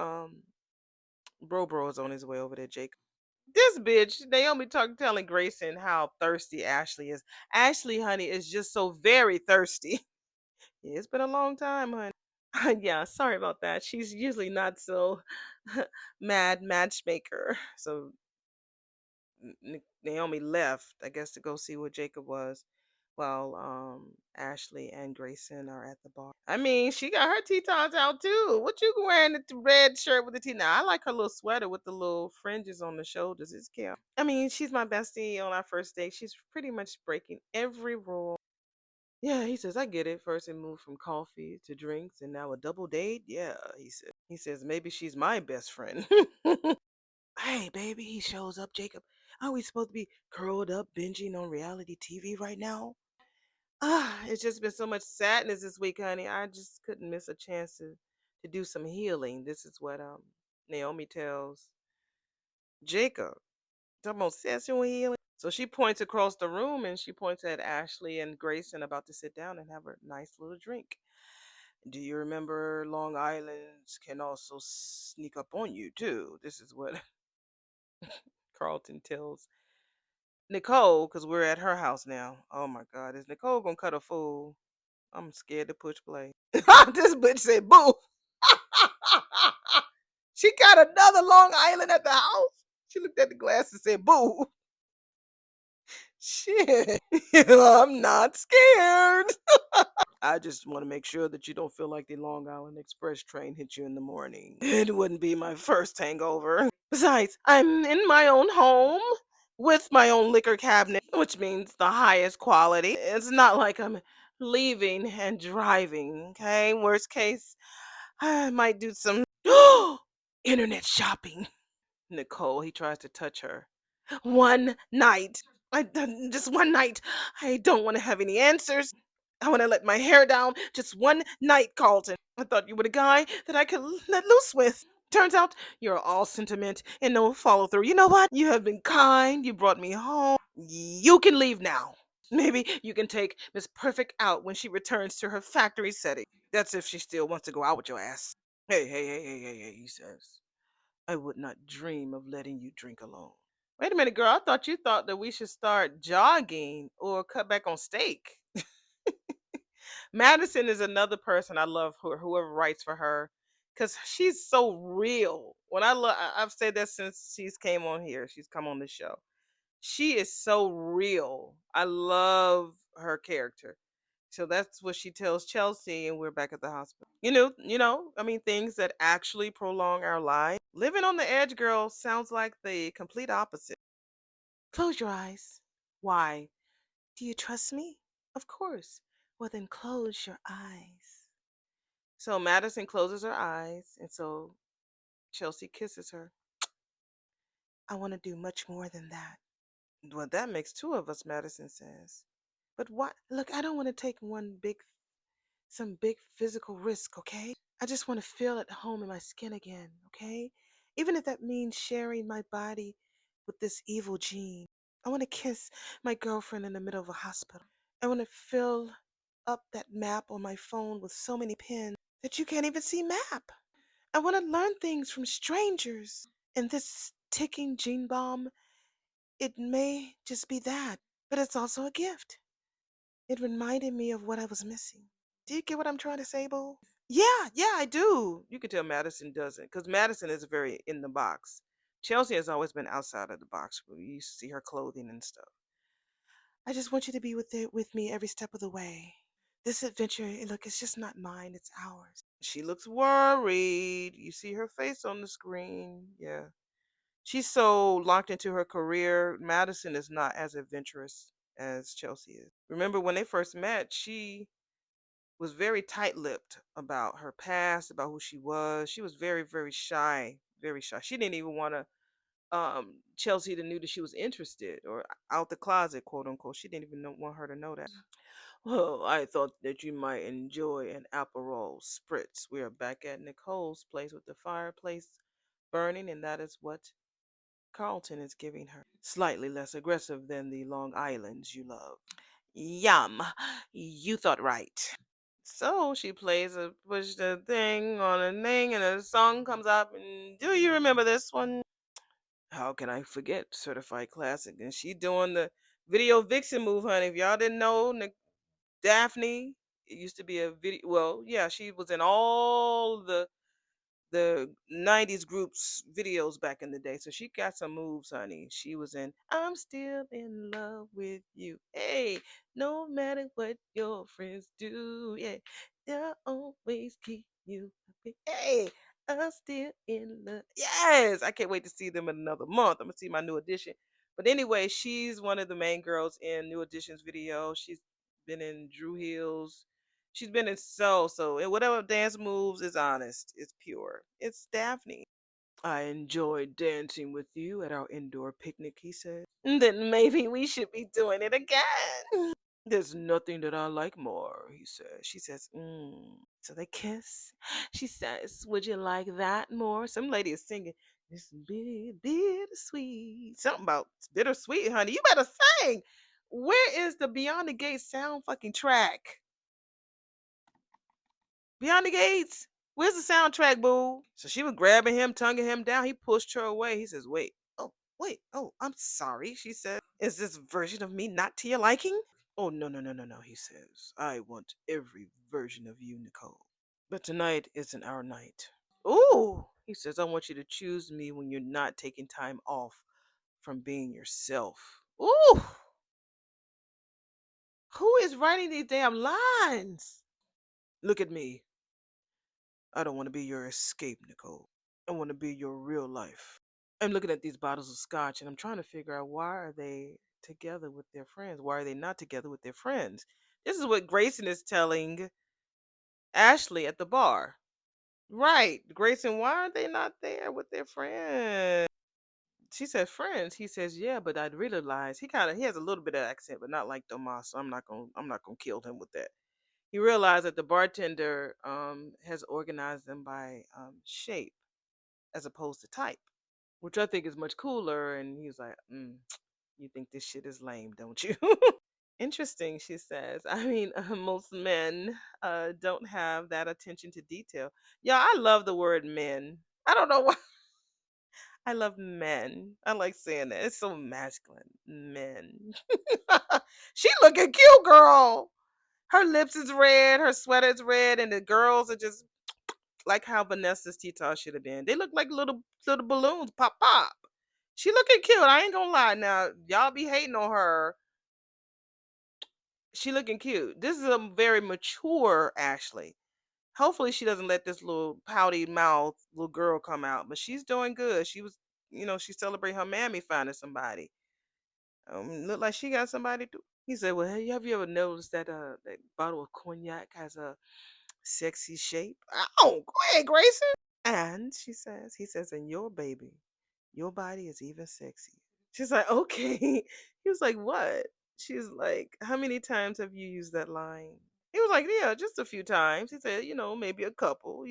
Bro is on his way over there, Jake. This bitch, Naomi telling Grayson how thirsty Ashley is. Ashley, honey, is just so very thirsty. Yeah, it's been a long time, honey. Yeah, sorry about that. She's usually not so mad matchmaker. So Naomi left, I guess, to go see what Jacob was, while Ashley and Grayson are at the bar. I mean, she got her Tetons out too. What you wearing the red shirt with the T? Now I like her little sweater with the little fringes on the shoulders. It's cute. I mean, she's my bestie on our first date. She's pretty much breaking every rule. Yeah, he says, I get it. First it moved from coffee to drinks and now a double date. Yeah, he said. He says maybe she's my best friend. Hey, baby, he shows up, Jacob. Are we supposed to be curled up binging on reality TV right now? It's just been so much sadness this week, honey. I just couldn't miss a chance to do some healing. This is what Naomi tells Jacob. Talking about session healing. So she points across the room and she points at Ashley and Grayson about to sit down and have a nice little drink. Do you remember Long Island's can also sneak up on you too? This is what Carlton tells Nicole, because we're at her house now. Oh my God, is Nicole gonna cut a fool? I'm scared to push play. This bitch said boo. She got another Long Island at the house. She looked at the glass and said boo. Shit. I'm not scared. I just want to make sure that you don't feel like the Long Island Express train hit you in the morning. It wouldn't be my first hangover. Besides, I'm in my own home with my own liquor cabinet, which means the highest quality. It's not like I'm leaving and driving, okay? Worst case, I might do some internet shopping. Nicole, he tries to touch her. One night. Just one night. I don't want to have any answers. I want to let my hair down just one night, Carlton. I thought you were the guy that I could let loose with. Turns out you're all sentiment and no follow through. You know what? You have been kind. You brought me home. You can leave now. Maybe you can take Miss Perfect out when she returns to her factory setting. That's if she still wants to go out with your ass. Hey, he says. I would not dream of letting you drink alone. Wait a minute, girl. I thought you thought that we should start jogging or cut back on steak. Madison is another person I love, whoever writes for her. because she's so real. When I've said that since she's came on here. She's come on the show. She is so real. I love her character. So that's what she tells Chelsea, and we're back at the hospital. I mean, things that actually prolong our lives. Living on the edge, girl, sounds like the complete opposite. Close your eyes. Why? Do you trust me? Of course. Well, then close your eyes. So Madison closes her eyes, and so Chelsea kisses her. I want to do much more than that. Well, that makes two of us, Madison says. But what? Look, I don't want to take some big physical risk, okay? I just want to feel at home in my skin again, okay? Even if that means sharing my body with this evil gene. I want to kiss my girlfriend in the middle of a hospital. I want to fill up that map on my phone with so many pins that you can't even see map. I want to learn things from strangers. And this ticking gene bomb, it may just be that, but it's also a gift. It reminded me of what I was missing. Do you get what I'm trying to say, boo? Yeah, I do. You can tell Madison doesn't, because Madison is very in the box. Chelsea has always been outside of the box. We used to see her clothing and stuff. I just want you to be with me every step of the way. This adventure, look, it's just not mine, it's ours. She looks worried. You see her face on the screen. Yeah. She's so locked into her career. Madison is not as adventurous as Chelsea is. Remember when they first met, she was very tight-lipped about her past, about who she was. She was very, very shy, very shy. She didn't even want to Chelsea to knew that she was interested or out the closet, quote unquote. She didn't even want her to know that. Well, I thought that you might enjoy an Aperol spritz. We are back at Nicole's place with the fireplace burning, and that is what Carlton is giving her. Slightly less aggressive than the Long Islands you love. Yum. You thought right. So she plays a push the thing on a thing, and a song comes up. And do you remember this one? How can I forget? Certified classic. And she doing the video vixen move, honey. If y'all didn't know, Daphne, it used to be a video. Well, yeah, she was in all the 90s groups videos back in the day. So she got some moves, honey. She was in I'm Still in Love with You. Hey, no matter what your friends do, yeah, they'll always keep you happy. Hey, I'm still in love. Yes, I can't wait to see them in another month. I'm gonna see my New Edition. But anyway, she's one of the main girls in New Edition's video. She's been in Drew Hill's. She's been in and whatever dance moves is honest. It's pure. It's Daphne. I enjoyed dancing with you at our indoor picnic, he said. Then maybe we should be doing it again. There's nothing that I like more, he says. She says, So they kiss. She says, would you like that more? Some lady is singing, it's bittersweet. Something about it's bittersweet, honey. You better sing. Where is the Beyond the Gates sound fucking track? Beyond the Gates? Where's the soundtrack, boo? So she was grabbing him, tonguing him down. He pushed her away. He says, wait. Oh, wait. Oh, I'm sorry, she said. Is this version of me not to your liking? Oh, no, no, no, no, no, he says. I want every version of you, Nicole. But tonight isn't our night. Ooh, he says, I want you to choose me when you're not taking time off from being yourself. Ooh, who is writing these damn lines? Look at me. I don't want to be your escape, Nicole. I want to be your real life. I'm looking at these bottles of scotch and I'm trying to figure out why are they together with their friends? Why are they not together with their friends? This is what Grayson is telling Ashley at the bar. Right. Grayson, why are they not there with their friends? She said friends. He says, yeah, but I'd realize he has a little bit of accent, but not like Tomas, so I'm not gonna kill him with that. He realized that the bartender has organized them by shape as opposed to type, which I think is much cooler. And he was like, you think this shit is lame, don't you? Interesting, she says. I mean, most men don't have that attention to detail. Yeah, I love the word men. I don't know why. I love men. I like saying that. It's so masculine. Men. She looking cute, girl. Her lips is red, her sweater is red, and the girls are just like how Vanessa's Tita should have been. They look like little balloons, pop pop. She looking cute. I ain't gonna lie. Now y'all be hating on her. She looking cute. This is a very mature Ashley. Hopefully she doesn't let this little pouty mouth little girl come out. But she's doing good. She was, she celebrated her mammy finding somebody. Look like she got somebody to. He said, "Well, have you ever noticed that that bottle of cognac has a sexy shape?" Oh, go ahead, Grayson. And he says, "And your baby, your body is even sexy." She's like, "Okay." He was like, "What?" She's like, "How many times have you used that line?" He was like, "Yeah, just a few times." He said, "Maybe a couple.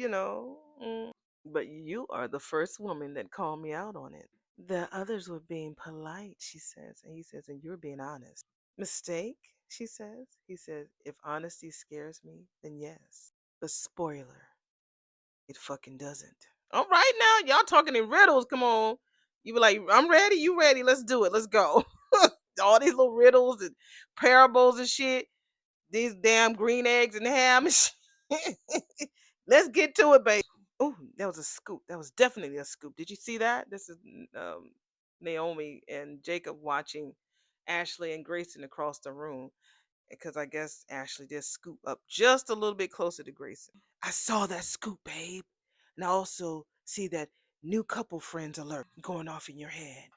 But you are the first woman that called me out on it. The others were being polite," she says. And he says, "And you're being honest." "Mistake?" she says. He says, "If honesty scares me, then yes. But spoiler, it fucking doesn't." All right, now, y'all talking in riddles. Come on. You be like, "I'm ready. You ready? Let's do it. Let's go." All these little riddles and parables and shit. These damn green eggs and ham and shit. Let's get to it, baby. Oh, that was a scoop. That was definitely a scoop. Did you see that? This is Naomi and Jacob watching Ashley and Grayson across the room because I guess Ashley did scoop up just a little bit closer to Grayson. "I saw that scoop, babe. And I also see that new couple friends alert going off in your head.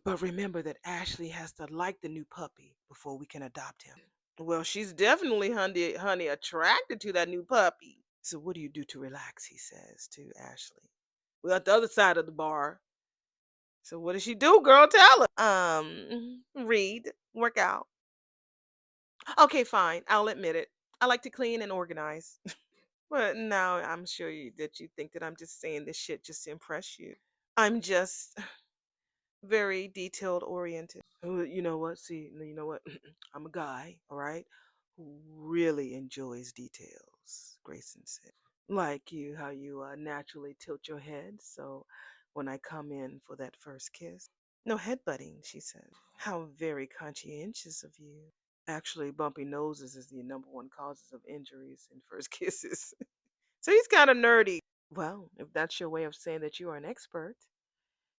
But remember that Ashley has to like the new puppy before we can adopt him." "Well, she's definitely, honey, attracted to that new puppy. So what do you do to relax?" he says to Ashley. "We're at the other side of the bar." "So what does she do, girl? Tell her." Read, work out." "Okay, fine. I'll admit it. I like to clean and organize." "But now I'm sure that you think that I'm just saying this shit just to impress you. I'm just very detailed oriented." "Oh, you know what? See, you know what? I'm a guy, all right, who really enjoys details," Grayson said. "Like you, how you naturally tilt your head. So when I come in for that first kiss, no headbutting," she said. "How very conscientious of you. Actually, bumpy noses is the number one causes of injuries in first kisses." So he's kind of nerdy. "Well, if that's your way of saying that you are an expert,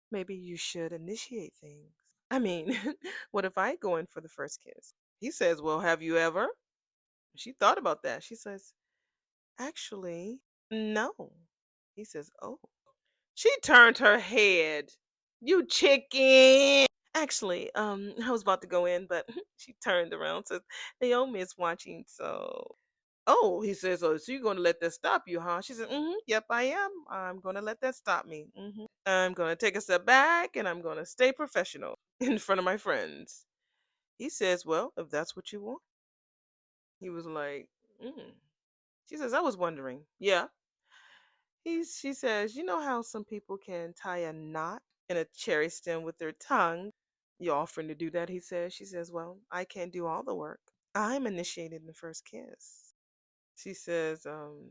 maybe you should initiate things. I mean, what if I go in for the first kiss?" He says, "Well, have you ever?" She thought about that. She says, "Actually, no." He says, "Oh." She turned her head. "You chicken." "Actually, I was about to go in, but," she turned around, says, "Naomi is watching, so." "Oh," he says, "oh, so you're going to let that stop you, huh?" She said, "Yep, I am. I'm going to let that stop me. I'm going to take a step back and I'm going to stay professional in front of my friends." He says, "Well, if that's what you want." He was like, mm. She says, "I was wondering." "Yeah." She says, "You know how some people can tie a knot in a cherry stem with their tongue? You offering to do that?" He says. She says, "Well, I can't do all the work. I'm initiating the first kiss." She says,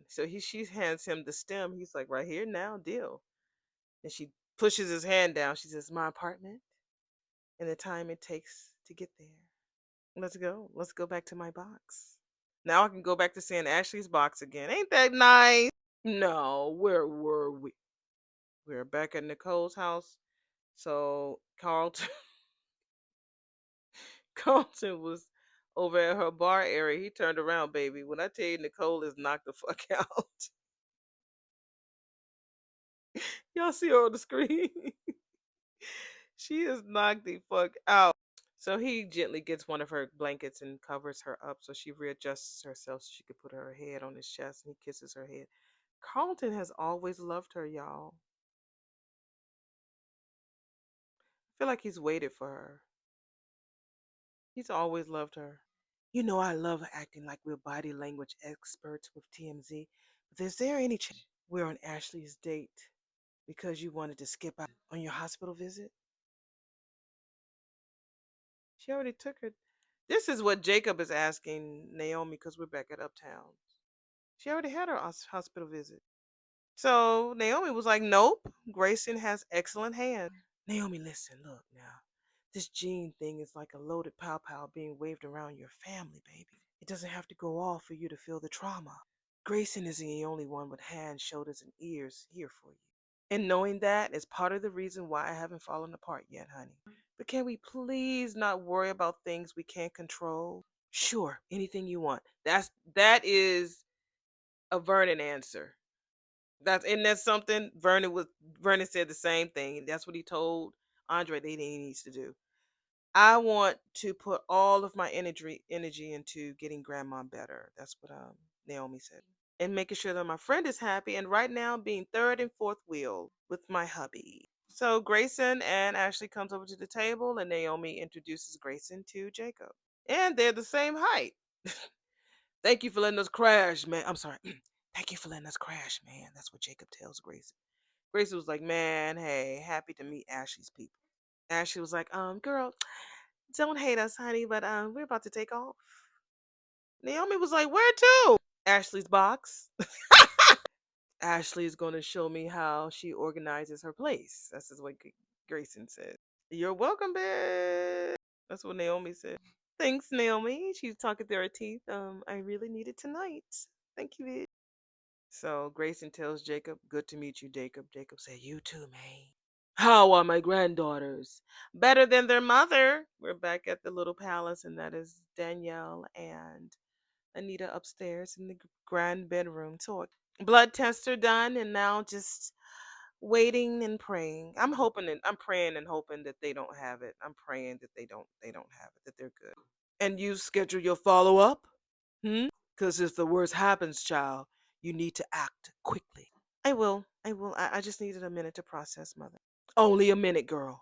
so she hands him the stem. He's like, "Right here now, deal." And she pushes his hand down. She says, "My apartment and the time it takes to get there. Let's go. Let's go back to my box." Now I can go back to seeing Ashley's box again. Ain't that nice? No, where were we? We were back at Nicole's house. So Carlton Carlton was over at her bar area. He turned around, baby. When I tell you Nicole is knocked the fuck out. Y'all see her on the screen? She is knocked the fuck out. So he gently gets one of her blankets and covers her up so she readjusts herself so she could put her head on his chest and he kisses her head. Carlton has always loved her, y'all. I feel like he's waited for her. He's always loved her. "You know, I love acting like we're body language experts with TMZ. But is there any chance we're on Ashley's date because you wanted to skip out on your hospital visit?" She already took her. This is what Jacob is asking Naomi because we're back at Uptown. She already had her hospital visit. So Naomi was like, "Nope, Grayson has excellent hands." "Naomi, listen, look now. This gene thing is like a loaded pow pow being waved around your family, baby. It doesn't have to go off for you to feel the trauma." Grayson isn't the only one with hands, shoulders, and ears here for you. And knowing that is part of the reason why I haven't fallen apart yet, honey. But can we please not worry about things we can't control? Sure, anything you want. That is a Vernon answer. That's something Vernon said the same thing, and that's what he told Andre that he needs to do. I want to put all of my energy into getting grandma better. That's what Naomi said. And making sure that my friend is happy, and right now being third and fourth wheel with my hubby. So Grayson and Ashley comes over to the table, and Naomi introduces Grayson to Jacob. And they're the same height. Thank you for letting us crash, man. I'm sorry. Thank you for letting us crash, man. That's what Jacob tells Grayson. Grayson was like, man, hey, happy to meet Ashley's people. Ashley was like, girl, don't hate us, honey, but we're about to take off. Naomi was like, where to? Ashley's box. Ashley is going to show me how she organizes her place. That's just what Grayson said. You're welcome, bitch. That's what Naomi said. Thanks, Naomi. She's talking through her teeth. I really need it tonight. Thank you, bitch. So Grayson tells Jacob, good to meet you, Jacob. Jacob said, you too, man. How are my granddaughters? Better than their mother. We're back at the little palace, and that is Danielle and Anita upstairs in the grand bedroom. So blood tests are done, and now just waiting and praying. I'm praying and hoping that they don't have it. I'm praying that they don't have it, that they're good. And you schedule your follow up? Because if the worst happens, child, you need to act quickly. I will. I just needed a minute to process, mother. Only a minute, girl.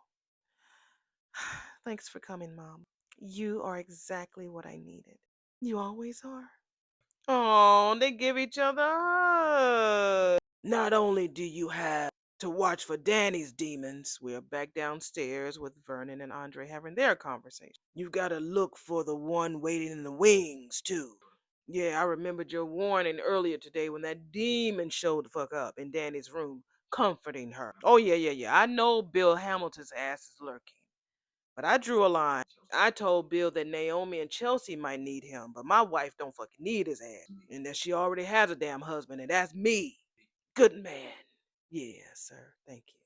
Thanks for coming, Mom. You are exactly what I needed. You always are. Oh, they give each other a hug. Not only do you have to watch for Danny's demons, we're back downstairs with Vernon and Andre having their conversation. You've got to look for the one waiting in the wings, too. Yeah, I remembered your warning earlier today when that demon showed the fuck up in Danny's room, comforting her. Oh, yeah. I know Bill Hamilton's ass is lurking. But I drew a line. I told Bill that Naomi and Chelsea might need him, but my wife don't fucking need his ass. And that she already has a damn husband, and that's me. Good man. Yeah, sir. Thank you.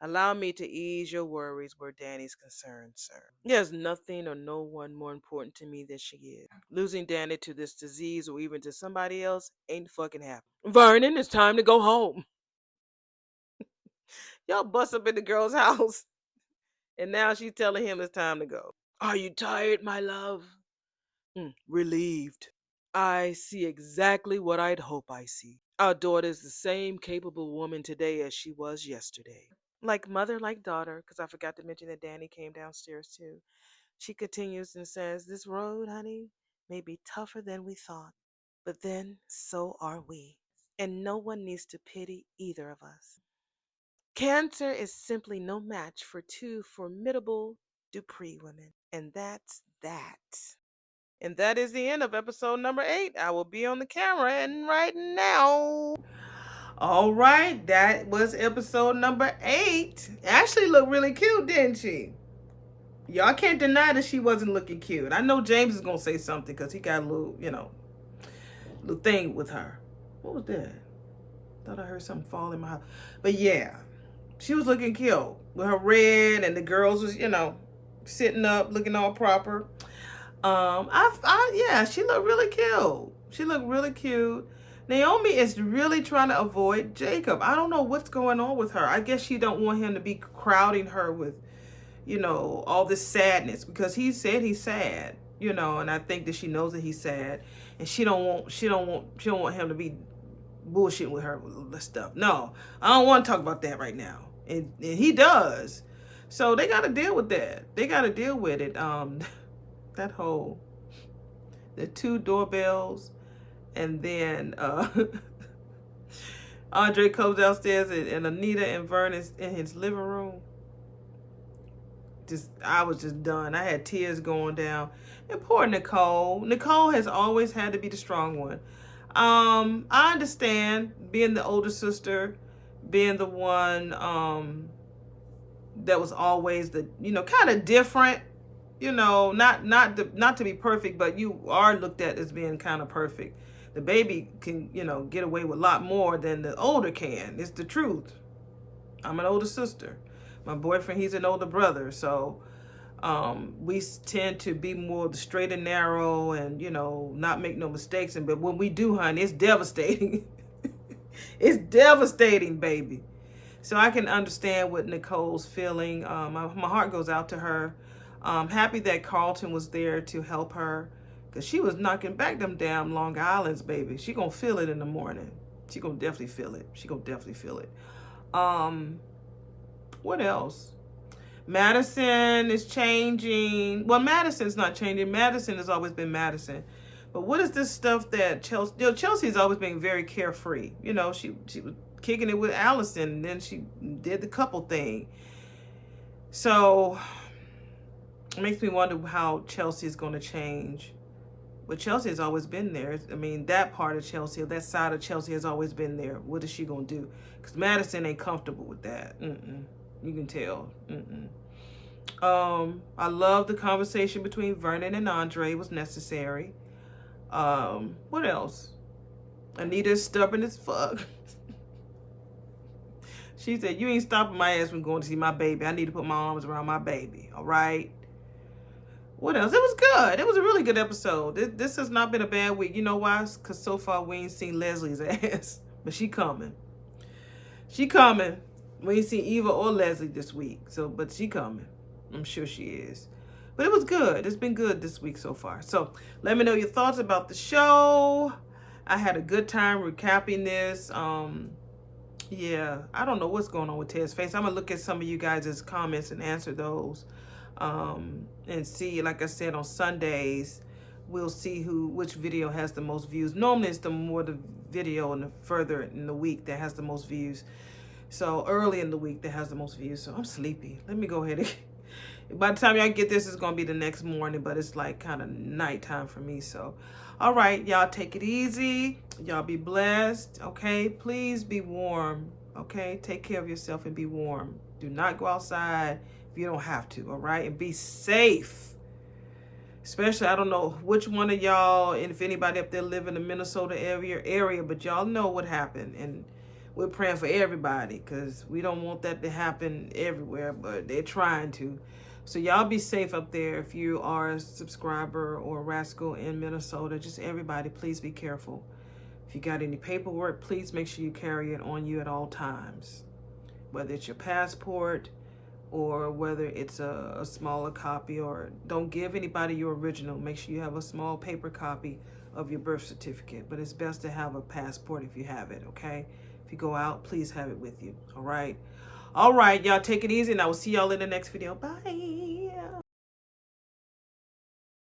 Allow me to ease your worries where Danny's concerned, sir. There's nothing or no one more important to me than she is. Losing Danny to this disease or even to somebody else ain't fucking happening. Vernon, it's time to go home. Y'all bust up in the girl's house. And now she's telling him it's time to go. Are you tired, my love? Relieved. I see exactly what I'd hope I see. Our daughter is the same capable woman today as she was yesterday. Like mother, like daughter, because I forgot to mention that Danny came downstairs too. She continues and says, this road, honey, may be tougher than we thought, but then so are we. And no one needs to pity either of us. Cancer is simply no match for two formidable Dupree women. And that's that. And that is the end of episode number 8. I will be on the camera and right now. All right, that was episode number 8. Ashley looked really cute, didn't she? Y'all can't deny that she wasn't looking cute. I know James is going to say something because he got a little, little thing with her. What was that? Thought I heard something fall in my house. But yeah, she was looking cute with her red, and the girls was, sitting up, looking all proper. Yeah, she looked really cute. She looked really cute. Naomi is really trying to avoid Jacob. I don't know what's going on with her. I guess she don't want him to be crowding her with, all this sadness because he said he's sad, and I think that she knows that he's sad, and she don't want him to be bullshitting with her with this stuff. No, I don't want to talk about that right now. And he does. So they got to deal with that. They got to deal with it. That whole, the 2 doorbells, and then Andre comes downstairs and Anita and Vern is in his living room. I was just done. I had tears going down. And poor Nicole. Nicole has always had to be the strong one. I understand being the older sister, being the one that was always the kind of different, not to be perfect, but you are looked at as being kind of perfect. The baby can, get away with a lot more than the older can. It's the truth. I'm an older sister. My boyfriend, he's an older brother. So we tend to be more the straight and narrow and, not make no mistakes. But when we do, honey, it's devastating. It's devastating, baby. So I can understand what Nicole's feeling. My heart goes out to her. I'm happy that Carlton was there to help her, because she was knocking back them damn Long Islands, baby. She gonna feel it in the morning. She gonna definitely feel it. She gonna definitely feel it. What else? Madison is changing. Well, Madison's not changing. Madison has always been Madison. But what is this stuff that Chelsea's always been very carefree. She was kicking it with Allison, and then she did the couple thing. So it makes me wonder how Chelsea is going to change. But Chelsea has always been there. I mean, that part of Chelsea, that side of Chelsea has always been there. What is she going to do? Because Madison ain't comfortable with that. You can tell. I love the conversation between Vernon and Andre. It was necessary. What else? Anita's stubborn as fuck. She said, you ain't stopping my ass from going to see my baby. I need to put my arms around my baby. All right? What else? It was good. It was a really good episode. This has not been a bad week. You know why? Because so far we ain't seen Leslie's ass. But she coming. She coming. We ain't seen Eva or Leslie this week. But she coming. I'm sure she is. But it was good. It's been good this week so far. So let me know your thoughts about the show. I had a good time recapping this. Yeah, I don't know what's going on with Ted's face. I'm going to look at some of you guys' comments and answer those. And see, like I said, on Sundays, we'll see which video has the most views. Normally, it's the more the video and the further in the week that has the most views. So early in the week that has the most views. So I'm sleepy. Let me go ahead and... By the time y'all get this, it's going to be the next morning, but it's like kind of nighttime for me. So, all right, y'all take it easy. Y'all be blessed, okay? Please be warm, okay? Take care of yourself and be warm. Do not go outside if you don't have to, all right? And be safe. Especially, I don't know which one of y'all, and if anybody up there live in the Minnesota area, but y'all know what happened. And we're praying for everybody, because we don't want that to happen everywhere, but they're trying to. So y'all be safe up there. If you are a subscriber or a rascal in Minnesota, just everybody, please be careful. If you got any paperwork, please make sure you carry it on you at all times. Whether it's your passport or whether it's a smaller copy, or don't give anybody your original. Make sure you have a small paper copy of your birth certificate. But it's best to have a passport if you have it, okay? If you go out, please have it with you, all right? All right, y'all take it easy, and I will see y'all in the next video. Bye.